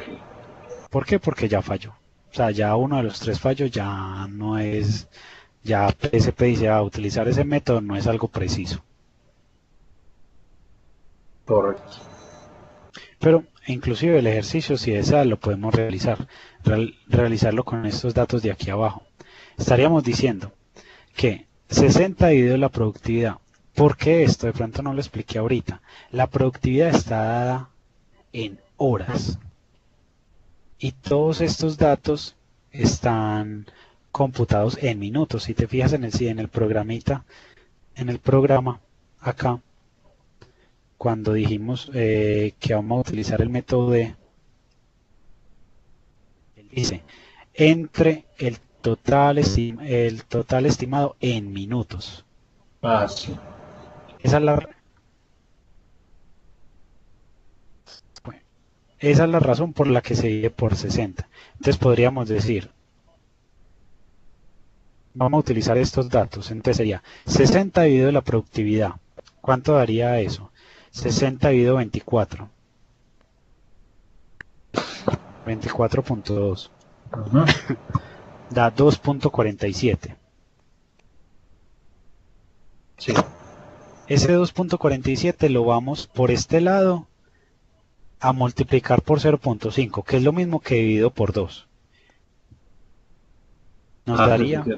¿Por qué? Porque ya falló. O sea, ya uno de los 3 fallos ya no es, ya PSP dice, utilizar ese método no es algo preciso. correcto. Pero inclusive el ejercicio, si desea, lo podemos realizarlo con estos datos de aquí abajo. Estaríamos diciendo que 60 dividido la productividad. ¿Por qué esto? De pronto no lo expliqué ahorita. La productividad está dada en horas. Y todos estos datos están computados en minutos. Si te fijas en el programita, en el programa, acá, cuando dijimos que vamos a utilizar el método de, dice, entre el total estimado en minutos. Ah, sí. Esa es la, esa es la razón por la que se divide por 60. Entonces podríamos decir, vamos a utilizar estos datos. Entonces sería 60 dividido la productividad. ¿Cuánto daría eso? 60 dividido 24. 24.2. Ajá. Da 2.47. Sí, Ese 2.47 lo vamos por este lado a multiplicar por 0.5, que es lo mismo que dividido por 2. Nos ah, sí, sí, daría, sí.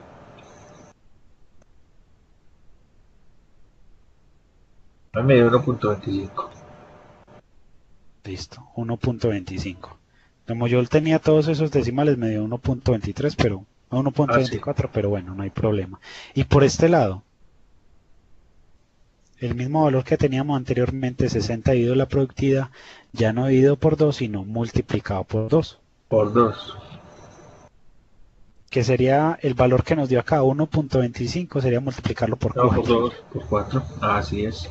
A mí me dio 1.25. listo, 1.25. Como yo tenía todos esos decimales, me dio 1.23, pero a Ah, sí. 1.24, pero bueno, no hay problema. Y por este lado, el mismo valor que teníamos anteriormente, 60 dividido la productividad, ya no dividido por 2, sino multiplicado por 2, Por 2. que sería el valor que nos dio acá, 1.25, sería multiplicarlo por No, por 4. 2, por 4. Así es.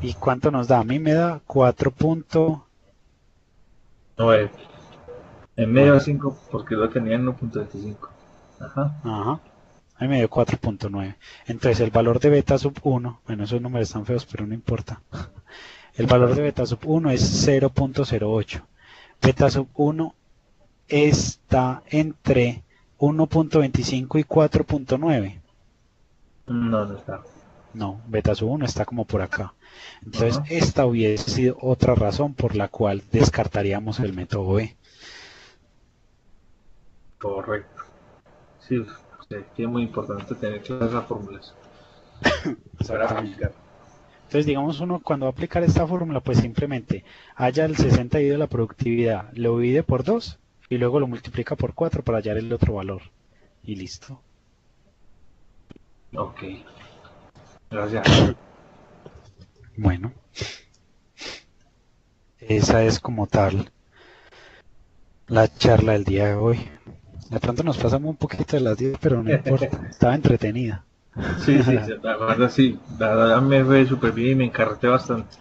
¿Y cuánto nos da? A mí me da 4.9. 9. En medio de 5 porque lo tenía en 1.25. Ajá. Ajá. A mí me dio 4.9. Entonces el valor de beta sub 1, bueno, esos números están feos, pero no importa. El valor de beta sub 1 es 0.08. Beta sub 1 está entre 1.25 y 4.9. No, no está. No, beta sub 1 está como por acá. Entonces, Ajá. esta hubiese sido otra razón por la cual descartaríamos el método B. Correcto. Sí, sí, que es muy importante tener claras las fórmulas para Exactamente. aplicar. Entonces, digamos, uno cuando va a aplicar esta fórmula, pues simplemente halla el 60 dividido la productividad, lo divide por 2 y luego lo multiplica por 4 para hallar el otro valor. Y listo. Ok, gracias. Bueno, esa es como tal la charla del día de hoy. De pronto nos pasamos un poquito de las 10, pero no importa. Estaba entretenida. Sí, sí, la verdad sí, la verdad me fue súper bien y me encarreté bastante.